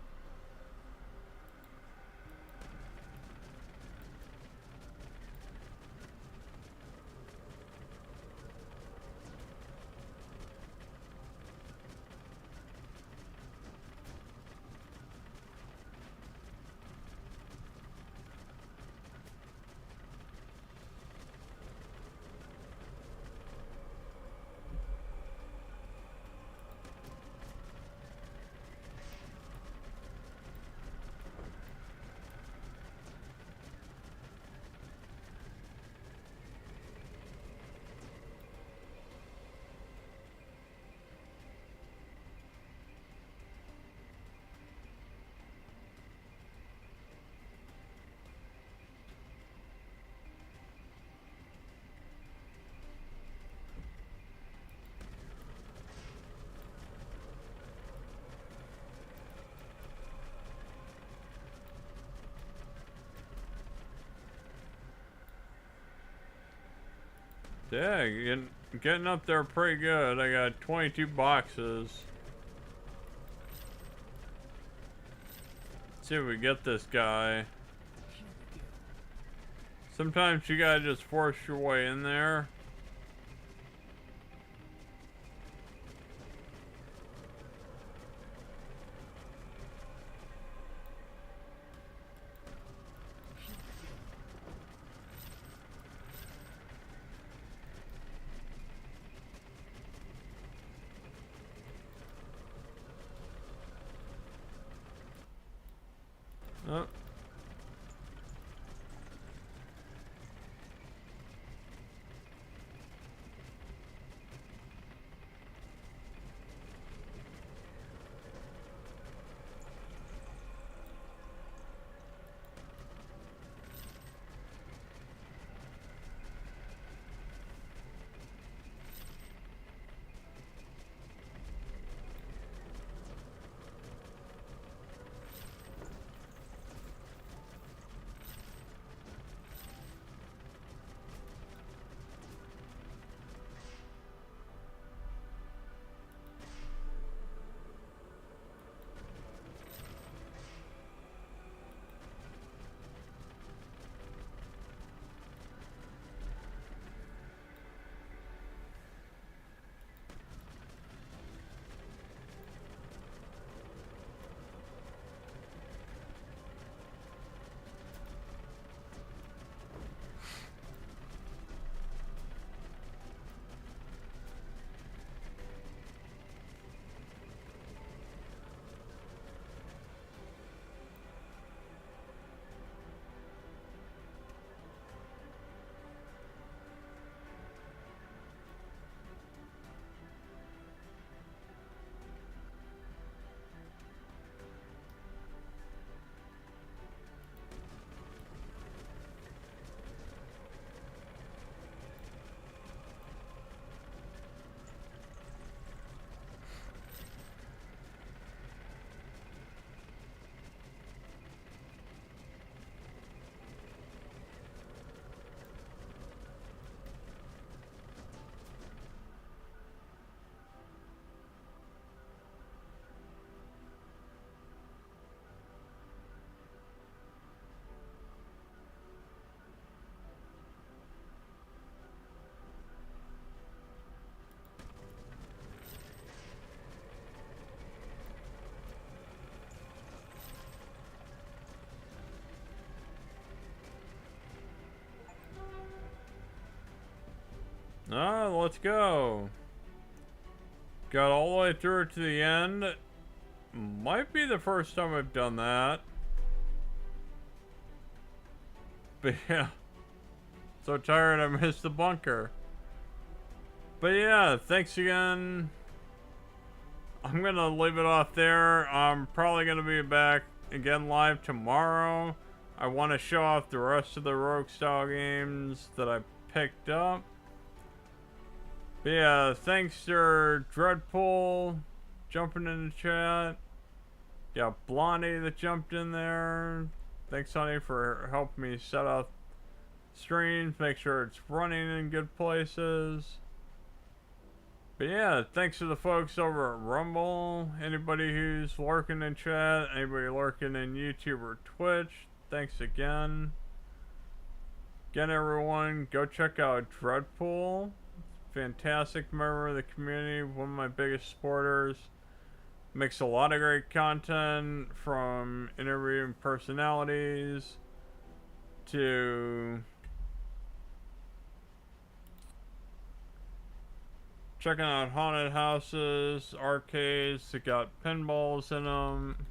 Speaker 1: Yeah, getting up there pretty good. I got 22 boxes. Let's see if we get this guy. Sometimes you gotta just force your way in there. Oh. Ah, let's go. Got all the way through to the end. Might be the first time I've done that. But yeah. So tired I missed the bunker. But yeah, thanks again. I'm gonna leave it off there. I'm probably gonna be back again live tomorrow. I want to show off the rest of the Rogue style games that I picked up. But yeah, thanks to Dreadpool jumping in the chat. Yeah, Blondie that jumped in there. Thanks, honey, for helping me set up streams, make sure it's running in good places. But yeah, thanks to the folks over at Rumble, anybody who's lurking in chat, anybody lurking in YouTube or Twitch, thanks again. Again, everyone, go check out Dreadpool. Fantastic member of the community, one of my biggest supporters. Makes a lot of great content, from interviewing personalities to checking out haunted houses, arcades that got pinballs in them,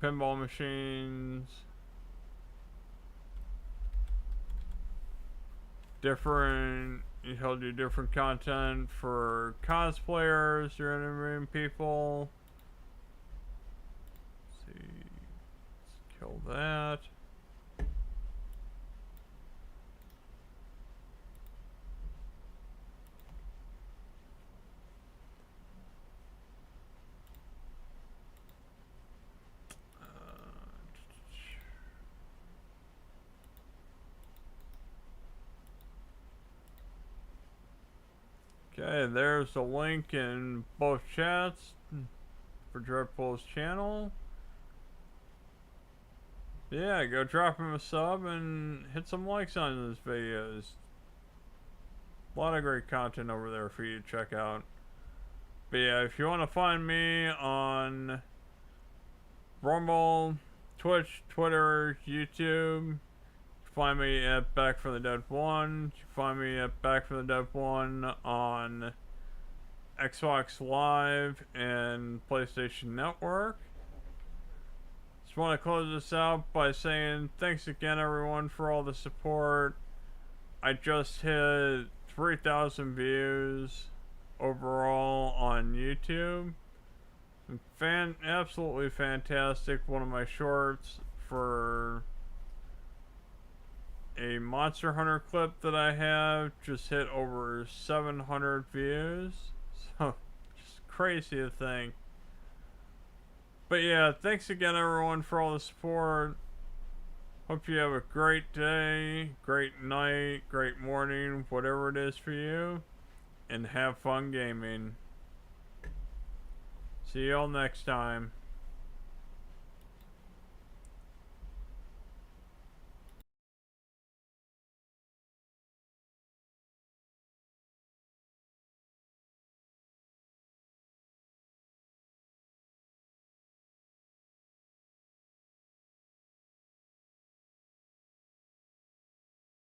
Speaker 1: pinball machines, different. He'll do different content for cosplayers, you're interviewing people. Let's see. Let's kill that. Okay, there's a link in both chats for Dreadpool's channel. Yeah, go drop him a sub and hit some likes on his videos. A lot of great content over there for you to check out. But yeah, if you want to find me on Rumble, Twitch, Twitter, YouTube, find me at Back from the Dead 1. You find me at Back from the Dead 1 on Xbox Live and PlayStation Network. As want to close this out by saying thanks again, everyone, for all the support. I just hit 3,000 views overall on YouTube. Absolutely fantastic. One of my shorts for a Monster Hunter clip that I have just hit over 700 views. So, just crazy to think. But yeah, thanks again, everyone, for all the support. Hope you have a great day, great night, great morning, whatever it is for you. And have fun gaming. See y'all next time.